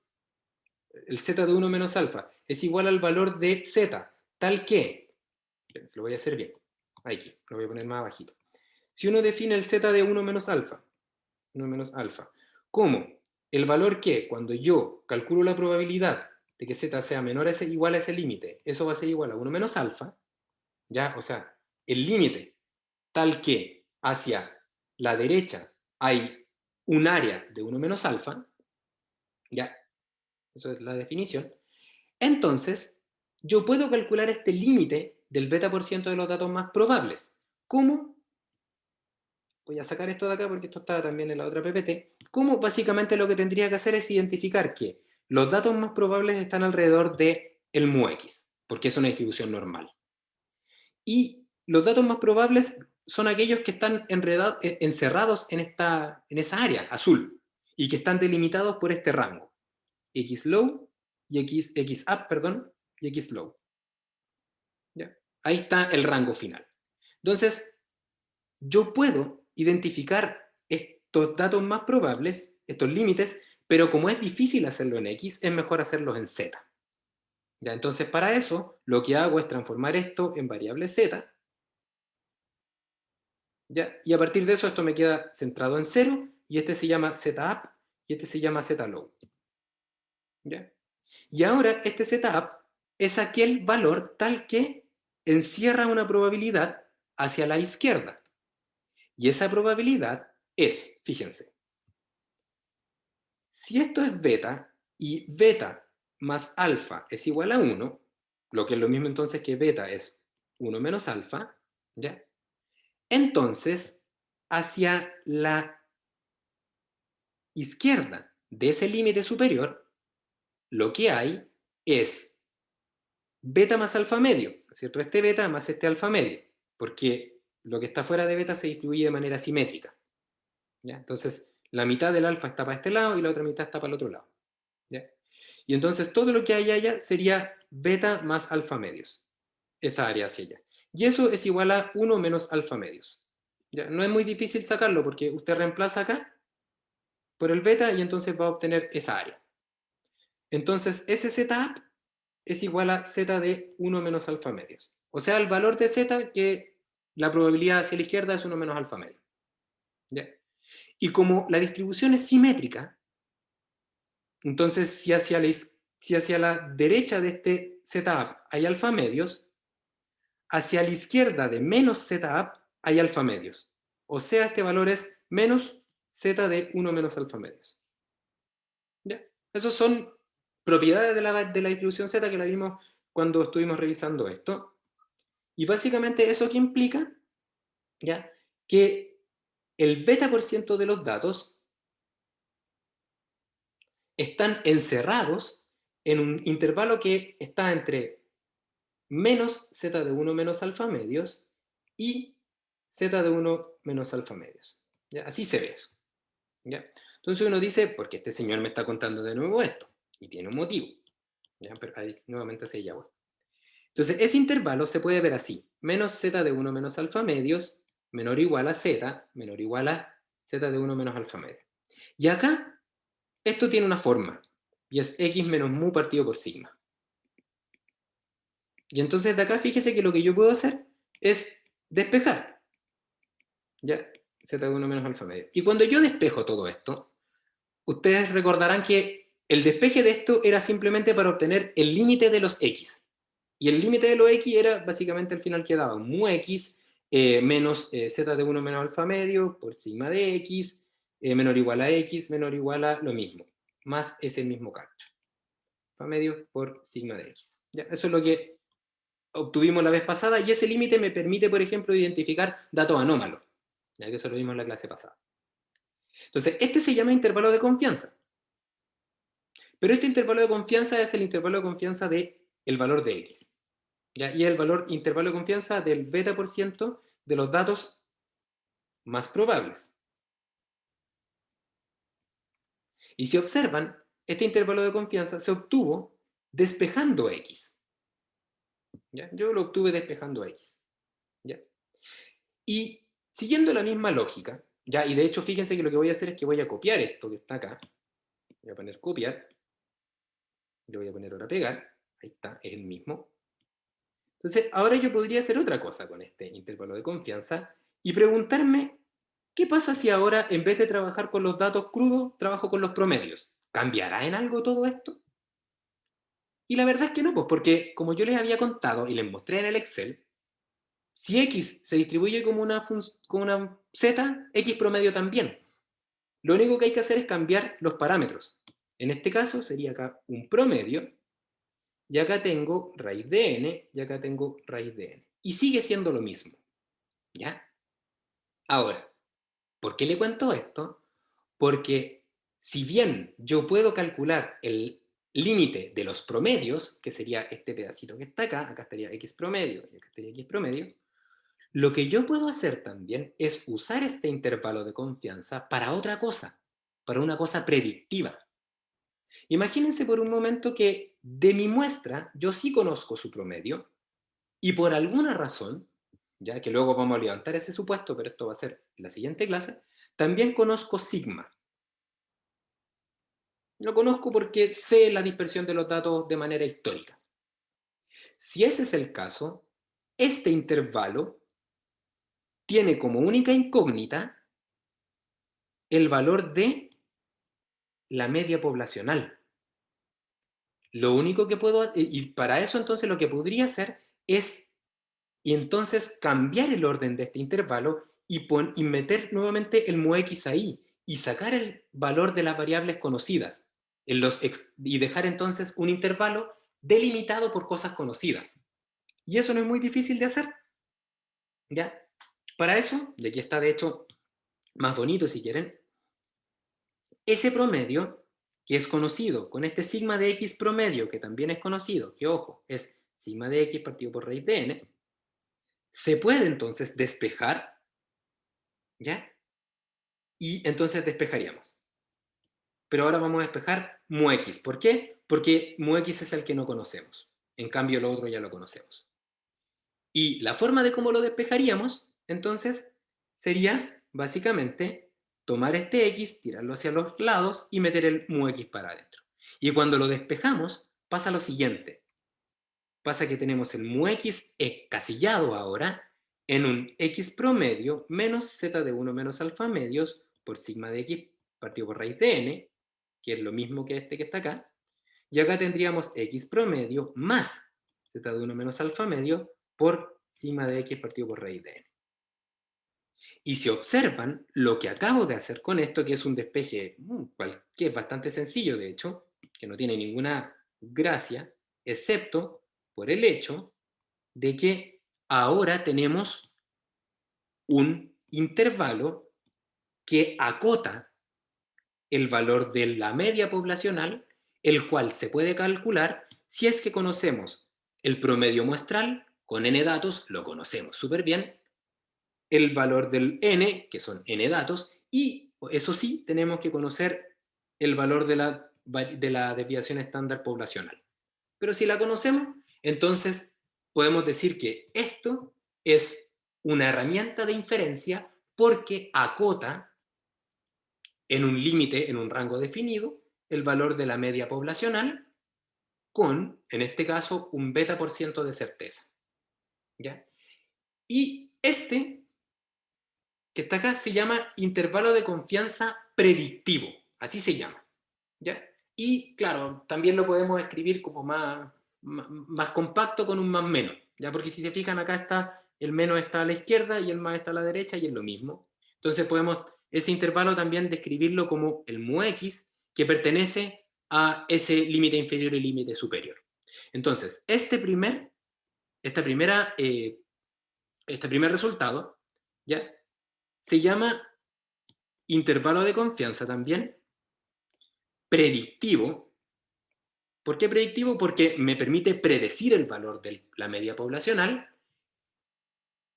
el z de 1 menos alfa es igual al valor de z, tal que, lo voy a hacer bien, aquí, lo voy a poner más abajito. Si uno define el z de 1 menos alfa, como el valor que cuando yo calculo la probabilidad de que z sea menor o igual a ese límite, eso va a ser igual a 1 menos alfa, ¿ya? O sea, el límite tal que hacia la derecha hay un área de 1 menos alfa, ¿ya? Eso es la definición. Entonces, yo puedo calcular este límite del beta por ciento de los datos más probables. ¿Cómo? Voy a sacar esto de acá porque esto estaba también en la otra PPT. ¿Cómo? Básicamente lo que tendría que hacer es identificar que los datos más probables están alrededor de el mu-x, porque es una distribución normal. Y los datos más probables son aquellos que están encerrados en esa área azul y que están delimitados por este rango. X low y X up, perdón, y X low. ¿Ya? Ahí está el rango final. Entonces, yo puedo identificar estos datos más probables, estos límites, pero como es difícil hacerlo en X, es mejor hacerlos en Z. ¿Ya? Entonces, para eso, lo que hago es transformar esto en variable Z, ¿ya? Y a partir de eso, esto me queda centrado en 0, y este se llama ZUp, y este se llama ZLow. ¿Ya? Y ahora, este ZUp es aquel valor tal que encierra una probabilidad hacia la izquierda. Y esa probabilidad es, fíjense, si esto es beta y beta más alfa es igual a 1, lo que es lo mismo entonces que beta es 1 menos alfa, ¿ya? Entonces, hacia la izquierda de ese límite superior, lo que hay es beta más alfa medio, ¿no es cierto? Este beta más este alfa medio, porque lo que está fuera de beta se distribuye de manera simétrica, ¿ya? Entonces, la mitad del alfa está para este lado y la otra mitad está para el otro lado, ¿ya? Y entonces todo lo que hay allá sería beta más alfa medios, esa área hacia allá. Y eso es igual a 1 menos alfa medios. ¿Ya? No es muy difícil sacarlo porque usted reemplaza acá por el beta y entonces va a obtener esa área. Entonces ese ZUp es igual a z de 1 menos alfa medios. O sea, el valor de z que la probabilidad hacia la izquierda es 1 menos alfa medio. ¿Ya? Y como la distribución es simétrica, entonces si hacia la derecha de este ZUp hay alfa medios, hacia la izquierda de menos ZUp hay alfa medios. O sea, este valor es menos z de 1 menos alfa medios. ¿Ya? Esos son propiedades de la distribución Z que la vimos cuando estuvimos revisando esto. Y básicamente eso que implica, ¿ya? Que el beta por ciento de los datos están encerrados en un intervalo que está entre menos z de 1 menos alfa medios y z de 1 menos alfa medios. ¿Ya? Así se ve eso. ¿Ya? Entonces uno dice, porque este señor me está contando de nuevo esto, y tiene un motivo. ¿Ya? Pero ahí nuevamente se llama. Entonces ese intervalo se puede ver así, menos z de 1 menos alfa medios, menor o igual a z, menor o igual a z de 1 menos alfa medio. Y acá, esto tiene una forma, y es x menos mu partido por sigma. Y entonces de acá fíjese que lo que yo puedo hacer es despejar. ¿Ya? Z de 1 menos alfa medio. Y cuando yo despejo todo esto, ustedes recordarán que el despeje de esto era simplemente para obtener el límite de los x. Y el límite de los x era básicamente al final que daba mu x menos z de 1 menos alfa medio por sigma de x menor o igual a x menor o igual a lo mismo, más ese mismo cálculo. Alfa medio por sigma de x. ¿Ya? Eso es lo que obtuvimos la vez pasada, y ese límite me permite, por ejemplo, identificar datos anómalos, ya que eso lo vimos en la clase pasada. Entonces, este se llama intervalo de confianza. Pero este intervalo de confianza es el intervalo de confianza del valor de x. ¿Ya? Y el intervalo de confianza del beta por ciento de los datos más probables. Y si observan, este intervalo de confianza se obtuvo despejando x. ¿Ya? Yo lo obtuve despejando x. ¿Ya? Y siguiendo la misma lógica, ¿ya? Y de hecho fíjense que lo que voy a hacer es que voy a copiar esto que está acá. Voy a poner copiar. Le voy a poner ahora pegar. Ahí está, es el mismo. Entonces, ahora yo podría hacer otra cosa con este intervalo de confianza y preguntarme, ¿qué pasa si ahora, en vez de trabajar con los datos crudos, trabajo con los promedios? ¿Cambiará en algo todo esto? Y la verdad es que no, pues porque como yo les había contado y les mostré en el Excel, si x se distribuye como una z, x promedio también. Lo único que hay que hacer es cambiar los parámetros. En este caso sería acá un promedio, y acá tengo raíz de n, y acá tengo raíz de n. Y sigue siendo lo mismo. ¿Ya? Ahora, ¿por qué le cuento esto? Porque si bien yo puedo calcular el límite de los promedios, que sería este pedacito que está acá estaría x promedio, y acá estaría x promedio, lo que yo puedo hacer también es usar este intervalo de confianza para otra cosa, para una cosa predictiva. Imagínense por un momento que de mi muestra yo sí conozco su promedio y por alguna razón, ya que luego vamos a levantar ese supuesto, pero esto va a ser en la siguiente clase, también conozco sigma. Lo conozco porque sé la dispersión de los datos de manera histórica. Si ese es el caso, este intervalo tiene como única incógnita el valor de la media poblacional. Lo único que puedo, y para eso entonces lo que podría hacer es, y entonces cambiar el orden de este intervalo y meter nuevamente el mux ahí, y sacar el valor de las variables conocidas, y dejar entonces un intervalo delimitado por cosas conocidas. Y eso no es muy difícil de hacer. ¿Ya? Para eso, y aquí está de hecho más bonito si quieren, ese promedio que es conocido con este sigma de x promedio, que también es conocido, que ojo, es sigma de x partido por raíz de n, se puede entonces despejar, ¿ya? Y entonces despejaríamos. Pero ahora vamos a despejar mu x. ¿Por qué? Porque mu x es el que no conocemos. En cambio, lo otro ya lo conocemos. Y la forma de cómo lo despejaríamos, entonces, sería básicamente tomar este x, tirarlo hacia los lados y meter el mu x para adentro. Y cuando lo despejamos, pasa lo siguiente. Pasa que tenemos el mu x encasillado ahora en un x promedio menos z de 1 menos alfa medios por sigma de x partido por raíz de n, que es lo mismo que este que está acá, y acá tendríamos x promedio más z de 1 menos alfa medio por sigma de x partido por raíz de n. Y si observan lo que acabo de hacer con esto, que es un despeje que es bastante sencillo de hecho, que no tiene ninguna gracia, excepto por el hecho de que ahora tenemos un intervalo que acota el valor de la media poblacional, el cual se puede calcular si es que conocemos el promedio muestral, con n datos, lo conocemos súper bien, el valor del n, que son n datos, y eso sí, tenemos que conocer el valor de la desviación estándar poblacional. Pero si la conocemos, entonces podemos decir que esto es una herramienta de inferencia porque acota en un límite, en un rango definido, el valor de la media poblacional con, en este caso, un beta por ciento de certeza. ¿Ya? Y este, que está acá, se llama intervalo de confianza predictivo. Así se llama. ¿Ya? Y, claro, también lo podemos escribir como más compacto con un más menos. ¿Ya? Porque si se fijan, acá está el menos está a la izquierda y el más está a la derecha y es lo mismo. Entonces podemos ese intervalo también describirlo como el mu x que pertenece a ese límite inferior y límite superior. Entonces, este primer resultado, ¿ya? Se llama intervalo de confianza también, predictivo. ¿Por qué predictivo? Porque me permite predecir el valor de la media poblacional.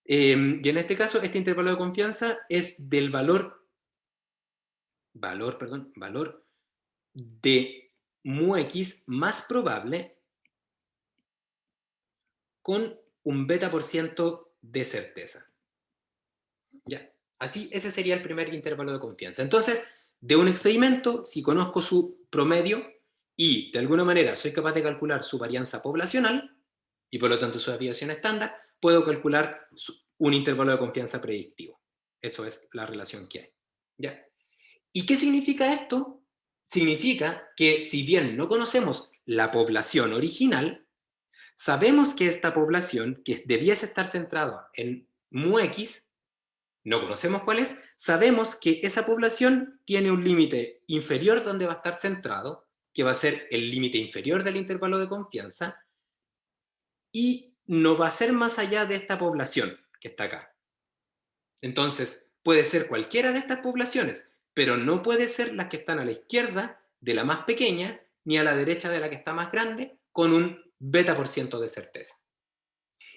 Y en este caso, este intervalo de confianza es del valor de mu x más probable con un beta por ciento de certeza. ¿Ya? Así, ese sería el primer intervalo de confianza. Entonces, de un experimento, si conozco su promedio y de alguna manera soy capaz de calcular su varianza poblacional y por lo tanto su desviación estándar, puedo calcular un intervalo de confianza predictivo. Eso es la relación que hay. ¿Ya? ¿Y qué significa esto? Significa que si bien no conocemos la población original, sabemos que esta población, que debiese estar centrada en mu x, no conocemos cuál es, sabemos que esa población tiene un límite inferior donde va a estar centrado, que va a ser el límite inferior del intervalo de confianza, y no va a ser más allá de esta población que está acá. Entonces, puede ser cualquiera de estas poblaciones, pero no puede ser las que están a la izquierda de la más pequeña, ni a la derecha de la que está más grande, con un beta por ciento de certeza.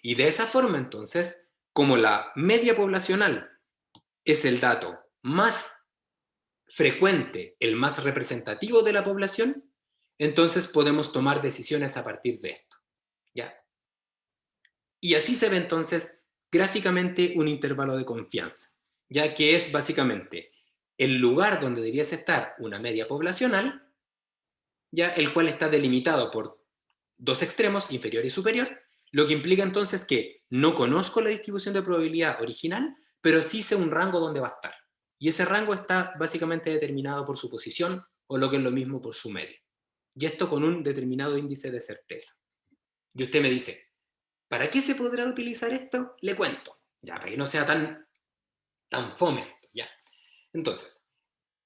Y de esa forma, entonces, como la media poblacional es el dato más frecuente, el más representativo de la población, entonces podemos tomar decisiones a partir de esto. ¿Ya? Y así se ve entonces gráficamente un intervalo de confianza, ya que es básicamente el lugar donde debiese estar una media poblacional, ya el cual está delimitado por dos extremos, inferior y superior, lo que implica entonces que no conozco la distribución de probabilidad original, pero sí sé un rango donde va a estar. Y ese rango está básicamente determinado por su posición, o lo que es lo mismo por su media. Y esto con un determinado índice de certeza. Y usted me dice, ¿para qué se podrá utilizar esto? Le cuento, ya, para que no sea tan fome esto, ya. Entonces,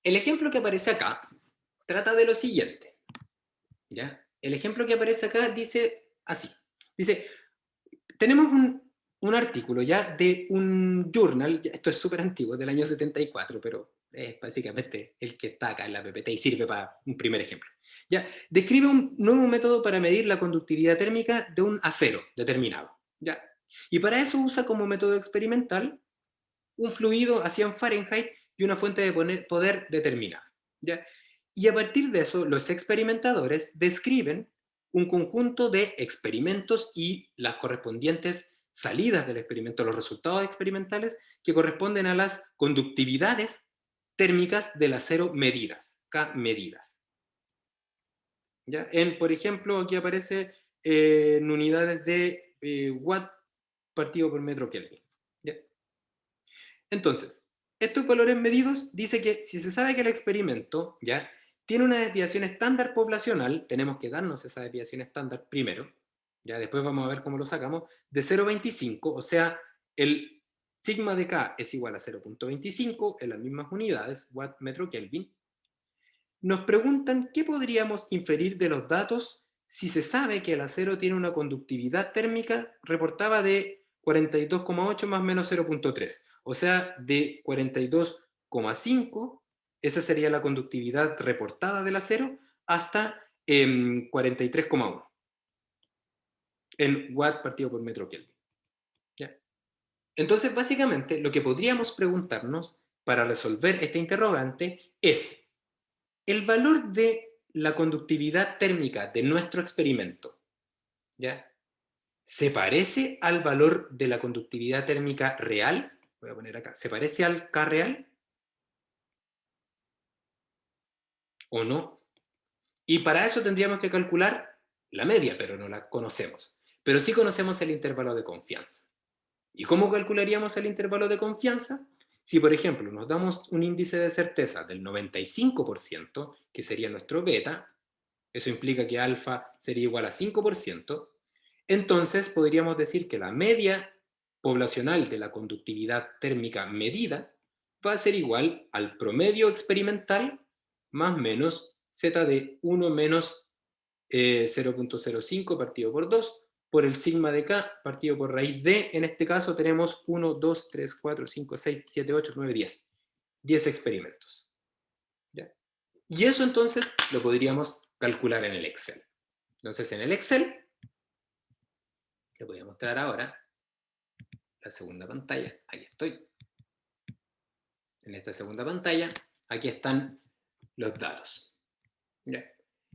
el ejemplo que aparece acá trata de lo siguiente, ¿ya? El ejemplo que aparece acá dice así, dice, tenemos un artículo ya de un journal, esto es súper antiguo, del año 74, pero es básicamente el que está acá en la PPT y sirve para un primer ejemplo. Ya, describe un nuevo método para medir la conductividad térmica de un acero determinado. ¿Ya? Y para eso usa como método experimental un fluido a 100 Fahrenheit y una fuente de poder determinada. ¿Ya? Y a partir de eso, los experimentadores describen un conjunto de experimentos y las correspondientes salidas del experimento, los resultados experimentales que corresponden a las conductividades térmicas del acero medidas, K medidas. ¿Ya? Por ejemplo, aquí aparece en unidades de watt partido por metro Kelvin. ¿Ya? Entonces, estos valores medidos dice que si se sabe que el experimento ya tiene una desviación estándar poblacional, tenemos que darnos esa desviación estándar primero, ya después vamos a ver cómo lo sacamos, de 0,25, o sea, el sigma de K es igual a 0,25 en las mismas unidades, watt metro Kelvin. Nos preguntan qué podríamos inferir de los datos si se sabe que el acero tiene una conductividad térmica reportada de 42,8 más menos 0,3, o sea, de 42,5, esa sería la conductividad reportada del acero, hasta 43,1 en watt partido por metro Kelvin. ¿Ya? Entonces, básicamente, lo que podríamos preguntarnos para resolver este interrogante es: el valor de la conductividad térmica de nuestro experimento, ¿ya? ¿Se parece al valor de la conductividad térmica real? Voy a poner acá. ¿Se parece al K real? ¿O no? Y para eso tendríamos que calcular la media, pero no la conocemos. Pero sí conocemos el intervalo de confianza. ¿Y cómo calcularíamos el intervalo de confianza? Si, por ejemplo, nos damos un índice de certeza del 95%, que sería nuestro beta, eso implica que alfa sería igual a 5%, entonces podríamos decir que la media poblacional de la conductividad térmica medida va a ser igual al promedio experimental más menos z de 1 menos 0.05 partido por 2 por el sigma de k partido por raíz de, en este caso tenemos 1, 2, 3, 4, 5, 6, 7, 8, 9, 10. 10 experimentos. ¿Ya? Y eso entonces lo podríamos calcular en el Excel. Entonces en el Excel, le voy a mostrar ahora la segunda pantalla. Aquí estoy. En esta segunda pantalla, aquí están los datos. ¿Ya?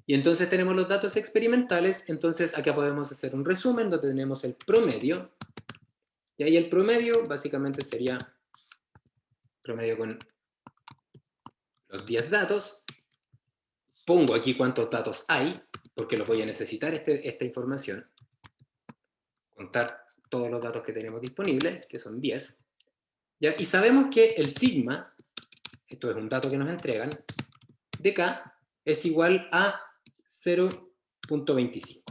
Y entonces tenemos los datos experimentales, entonces acá podemos hacer un resumen donde tenemos el promedio, y ahí el promedio básicamente sería promedio con los 10 datos, pongo aquí cuántos datos hay, porque los voy a necesitar esta información, contar todos los datos que tenemos disponibles, que son 10, ¿ya? Y sabemos que el sigma, esto es un dato que nos entregan, de k es igual a 0.25.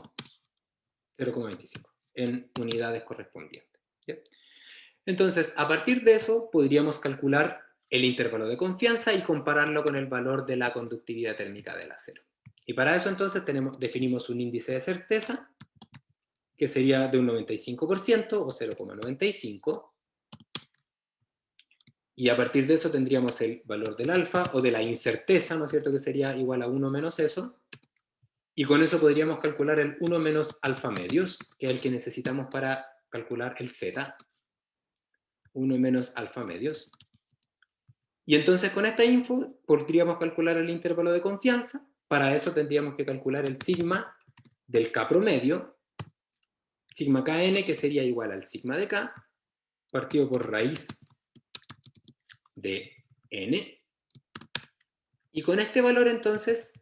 0,25 en unidades correspondientes. ¿Ya? Entonces, a partir de eso, podríamos calcular el intervalo de confianza y compararlo con el valor de la conductividad térmica del acero. Y para eso entonces definimos un índice de certeza, que sería de un 95% o 0,95. Y a partir de eso tendríamos el valor del alfa o de la incerteza, ¿no es cierto?, que sería igual a 1 menos eso. Y con eso podríamos calcular el 1 menos alfa medios, que es el que necesitamos para calcular el z. 1 menos alfa medios. Y entonces con esta info podríamos calcular el intervalo de confianza. Para eso tendríamos que calcular el sigma del k promedio, sigma kn, que sería igual al sigma de k, partido por raíz de n. Y con este valor entonces,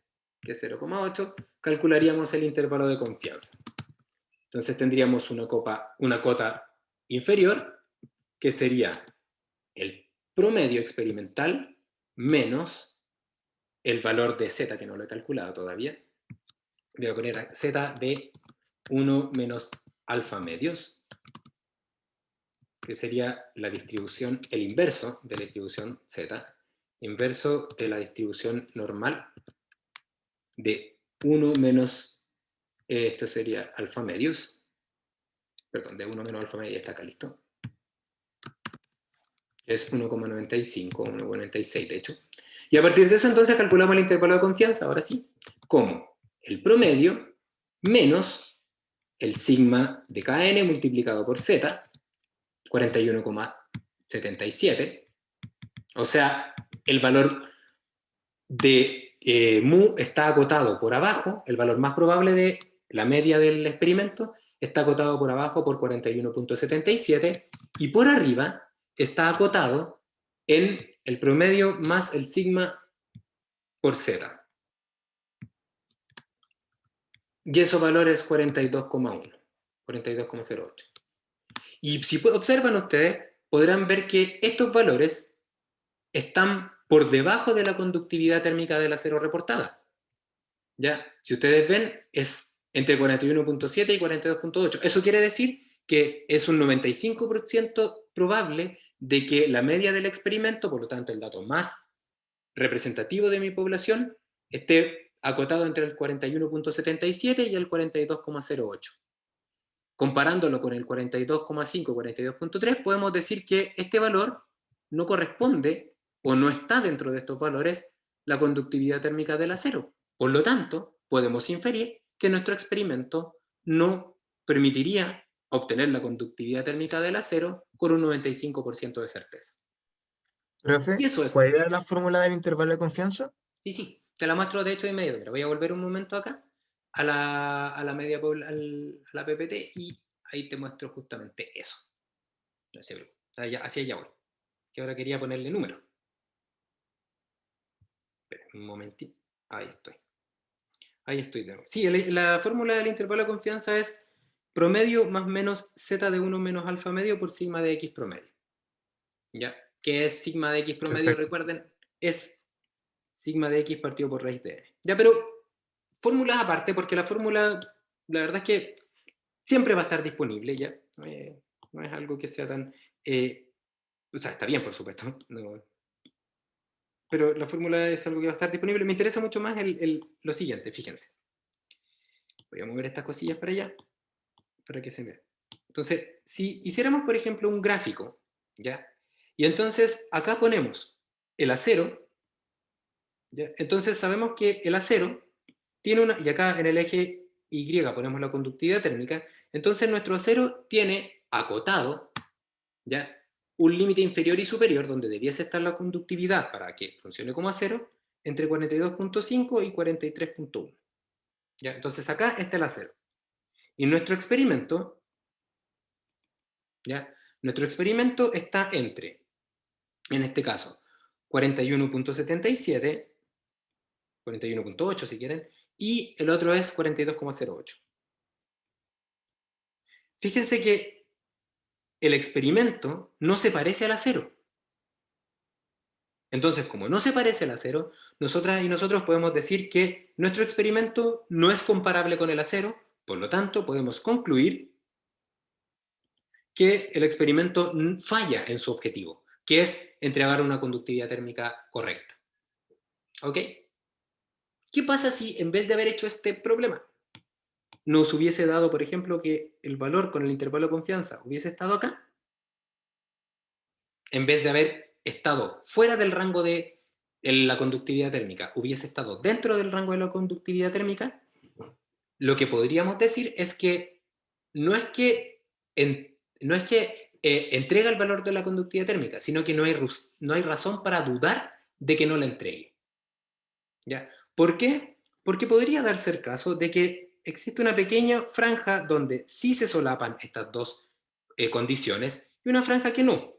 que es 0,8, calcularíamos el intervalo de confianza. Entonces tendríamos una cota inferior, que sería el promedio experimental menos el valor de z, que no lo he calculado todavía. Voy a poner z de 1 menos alfa medios, que sería la distribución, el inverso de la distribución z, inverso de la distribución normal de 1 menos, esto sería alfa medios, perdón, de 1 menos alfa medios, está acá listo. Es 1,95, 1,96 de hecho. Y a partir de eso entonces calculamos el intervalo de confianza, ahora sí, como el promedio menos el sigma de kn multiplicado por z, 41,77, o sea, el valor de mu está acotado por abajo, el valor más probable de la media del experimento está acotado por abajo por 41,77 y por arriba está acotado en el promedio más el sigma por z. Y esos valores 42,1, 42,08. Y si observan ustedes, podrán ver que estos valores están por debajo de la conductividad térmica del acero reportada. ¿Ya? Si ustedes ven, es entre 41,7 y 42,8. Eso quiere decir que es un 95% probable de que la media del experimento, por lo tanto el dato más representativo de mi población, esté acotado entre el 41,77 y el 42,08. Comparándolo con el 42,5, 42,3, podemos decir que este valor no corresponde o no está dentro de estos valores la conductividad térmica del acero. Por lo tanto, podemos inferir que nuestro experimento no permitiría obtener la conductividad térmica del acero con un 95% de certeza. Profe, Y eso es. ¿cuál era la fórmula del intervalo de confianza? Sí, sí, te la muestro de hecho de inmediato. Mira, voy a volver un momento acá a la media a la PPT y ahí te muestro justamente eso. No sé, pero hacia allá voy. Que ahora quería ponerle número. Espera, un momentito. Ahí estoy. Ahí estoy de nuevo. Sí, la fórmula del intervalo de confianza es promedio más menos z de 1 menos alfa medio por sigma de x promedio. ¿Ya? ¿Qué es sigma de x promedio? Perfecto. Recuerden, es sigma de x partido por raíz de n. Ya, pero fórmulas aparte, porque la fórmula, la verdad es que siempre va a estar disponible, ¿ya? No es algo que sea tan... o sea, está bien, por supuesto, no, pero la fórmula es algo que va a estar disponible. Me interesa mucho más lo siguiente, fíjense. Voy a mover estas cosillas para allá, para que se vea. Entonces, si hiciéramos, por ejemplo, un gráfico, ¿ya? Y entonces acá ponemos el acero, ¿ya? Entonces sabemos que el acero tiene una, y acá en el eje Y ponemos la conductividad térmica, entonces nuestro acero tiene acotado, ¿ya? Un límite inferior y superior donde debiese estar la conductividad para que funcione como acero entre 42.5 y 43.1. ¿Ya? Entonces acá está el acero. Y nuestro experimento, ¿ya? Nuestro experimento está entre, en este caso, 41.77, 41.8 si quieren, y el otro es 42.08. Fíjense que el experimento no se parece al acero. Entonces, como no se parece al acero, nosotras y nosotros podemos decir que nuestro experimento no es comparable con el acero, por lo tanto, podemos concluir que el experimento falla en su objetivo, que es entregar una conductividad térmica correcta. ¿Ok? ¿Qué pasa si en vez de haber hecho este problema, nos hubiese dado, por ejemplo, que el valor con el intervalo de confianza hubiese estado acá? En vez de haber estado fuera del rango de la conductividad térmica, hubiese estado dentro del rango de la conductividad térmica, lo que podríamos decir es que no es que, no es que entrega el valor de la conductividad térmica, sino que no hay razón para dudar de que no la entregue. ¿Ya? ¿Por qué? Porque podría darse el caso de que existe una pequeña franja donde sí se solapan estas dos condiciones y una franja que no.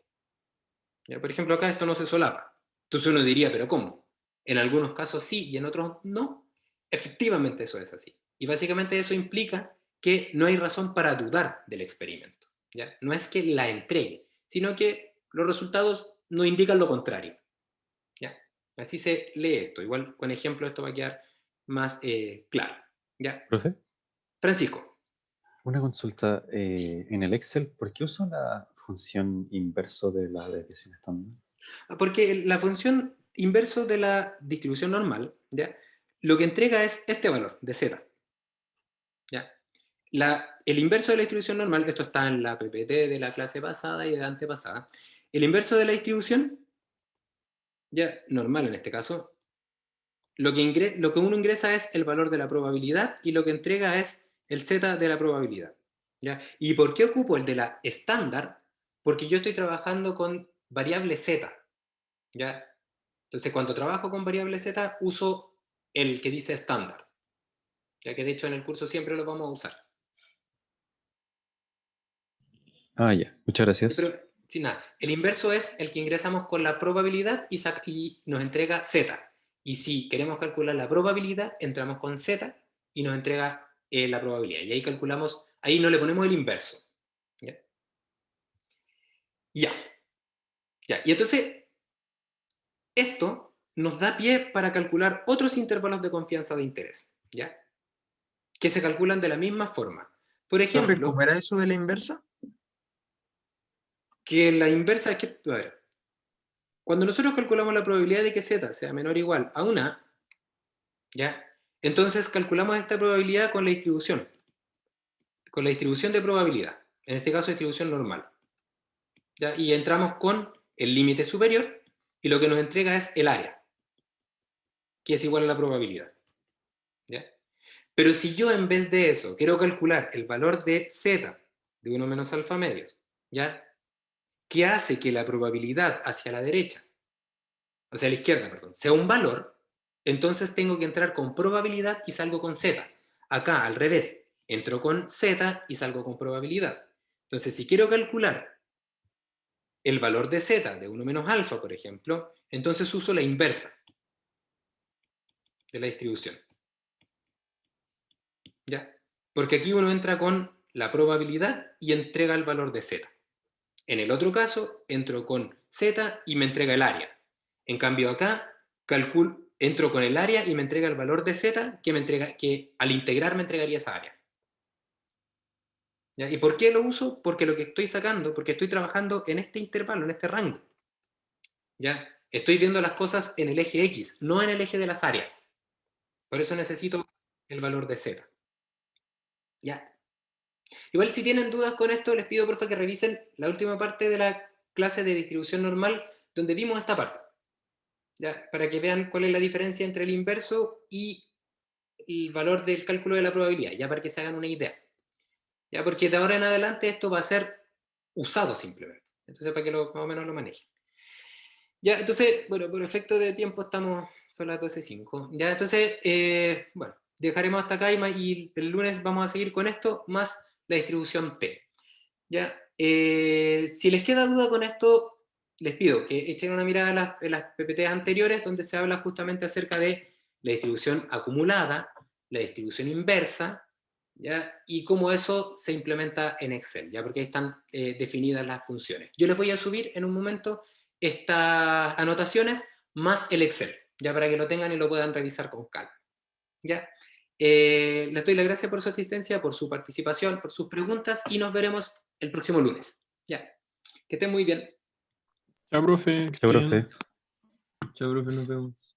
¿Ya? Por ejemplo, acá esto no se solapa. Entonces uno diría, ¿pero cómo? En algunos casos sí y en otros no. Efectivamente eso es así. Y básicamente eso implica que no hay razón para dudar del experimento. ¿Ya? No es que la entregue, sino que los resultados no indican lo contrario. ¿Ya? Así se lee esto. Igual con ejemplo esto va a quedar más claro. ¿Ya? Profe, Francisco. una consulta. Sí. En el Excel, ¿por qué uso la función inverso de la desviación estándar? Porque la función inverso de la distribución normal, ¿ya? Lo que entrega es este valor de z. ¿Ya? El inverso de la distribución normal, esto está en la PPT de la clase pasada y de la antepasada, el inverso de la distribución, ya normal en este caso, lo que uno ingresa es el valor de la probabilidad y lo que entrega es el z de la probabilidad. ¿Ya? ¿Y por qué ocupo el de la estándar? Porque yo estoy trabajando con variable z. ¿Ya? Entonces, cuando trabajo con variable z, uso el que dice estándar. Ya que de hecho en el curso siempre lo vamos a usar. Ah, ya, muchas Pero, gracias. sin nada, el inverso es el que ingresamos con la probabilidad y nos entrega z. Y si queremos calcular la probabilidad, entramos con z y nos entrega la probabilidad. Y ahí calculamos, ahí no le ponemos el inverso. ¿Ya? Ya. Ya. Y entonces, esto nos da pie para calcular otros intervalos de confianza de interés. ¿Ya? Que se calculan de la misma forma. Por Profe, ¿cómo ejemplo, era eso de la inversa? que la inversa es que, a ver, cuando nosotros calculamos la probabilidad de que z sea menor o igual a una, ¿ya? Entonces calculamos esta probabilidad con la distribución de probabilidad, en este caso distribución normal, ¿ya? Y entramos con el límite superior y lo que nos entrega es el área, que es igual a la probabilidad, ¿ya? Pero si yo en vez de eso quiero calcular el valor de z de 1 menos alfa medios, ¿ya? ¿Qué hace que la probabilidad hacia la derecha, o sea, a la izquierda, perdón, sea un valor? Entonces tengo que entrar con probabilidad y salgo con z. Acá, al revés, entro con z y salgo con probabilidad. Entonces, si quiero calcular el valor de z de 1 menos alfa, por ejemplo, entonces uso la inversa de la distribución. ¿Ya? Porque aquí uno entra con la probabilidad y entrega el valor de z. En el otro caso, entro con z y me entrega el área. En cambio acá, entro con el área y me entrega el valor de z que al integrar me entregaría esa área. ¿Ya? ¿Y por qué lo uso? Porque lo que estoy sacando, porque estoy trabajando en este intervalo, en este rango. ¿Ya? estoy viendo las cosas en el eje X, no en el eje de las áreas. Por eso necesito el valor de Z. ¿Ya? Igual si tienen dudas con esto, les pido porfa que revisen la última parte de la clase de distribución normal, donde vimos esta parte. ¿Ya? Para que vean cuál es la diferencia entre el inverso y el valor del cálculo de la probabilidad, ya para que se hagan una idea. ¿Ya? Porque de ahora en adelante esto va a ser usado simplemente. Entonces, para que más o menos lo manejen. Ya, entonces, bueno, por efecto de tiempo son las 12:05. Ya, entonces, bueno, dejaremos hasta acá y el lunes vamos a seguir con esto, más la distribución T. Ya, si les queda duda con esto, les pido que echen una mirada en las PPT anteriores, donde se habla justamente acerca de la distribución acumulada, la distribución inversa, ¿ya? Y cómo eso se implementa en Excel, ¿ya? Porque ahí están definidas las funciones. Yo les voy a subir en un momento estas anotaciones más el Excel, ya para que lo tengan y lo puedan revisar con calma. ¿Ya? Les doy las gracias por su asistencia, por su participación, por sus preguntas y nos veremos el próximo lunes. Ya. Que estén muy bien. Chao, profe. Chao, profe. Chao, profe, nos vemos.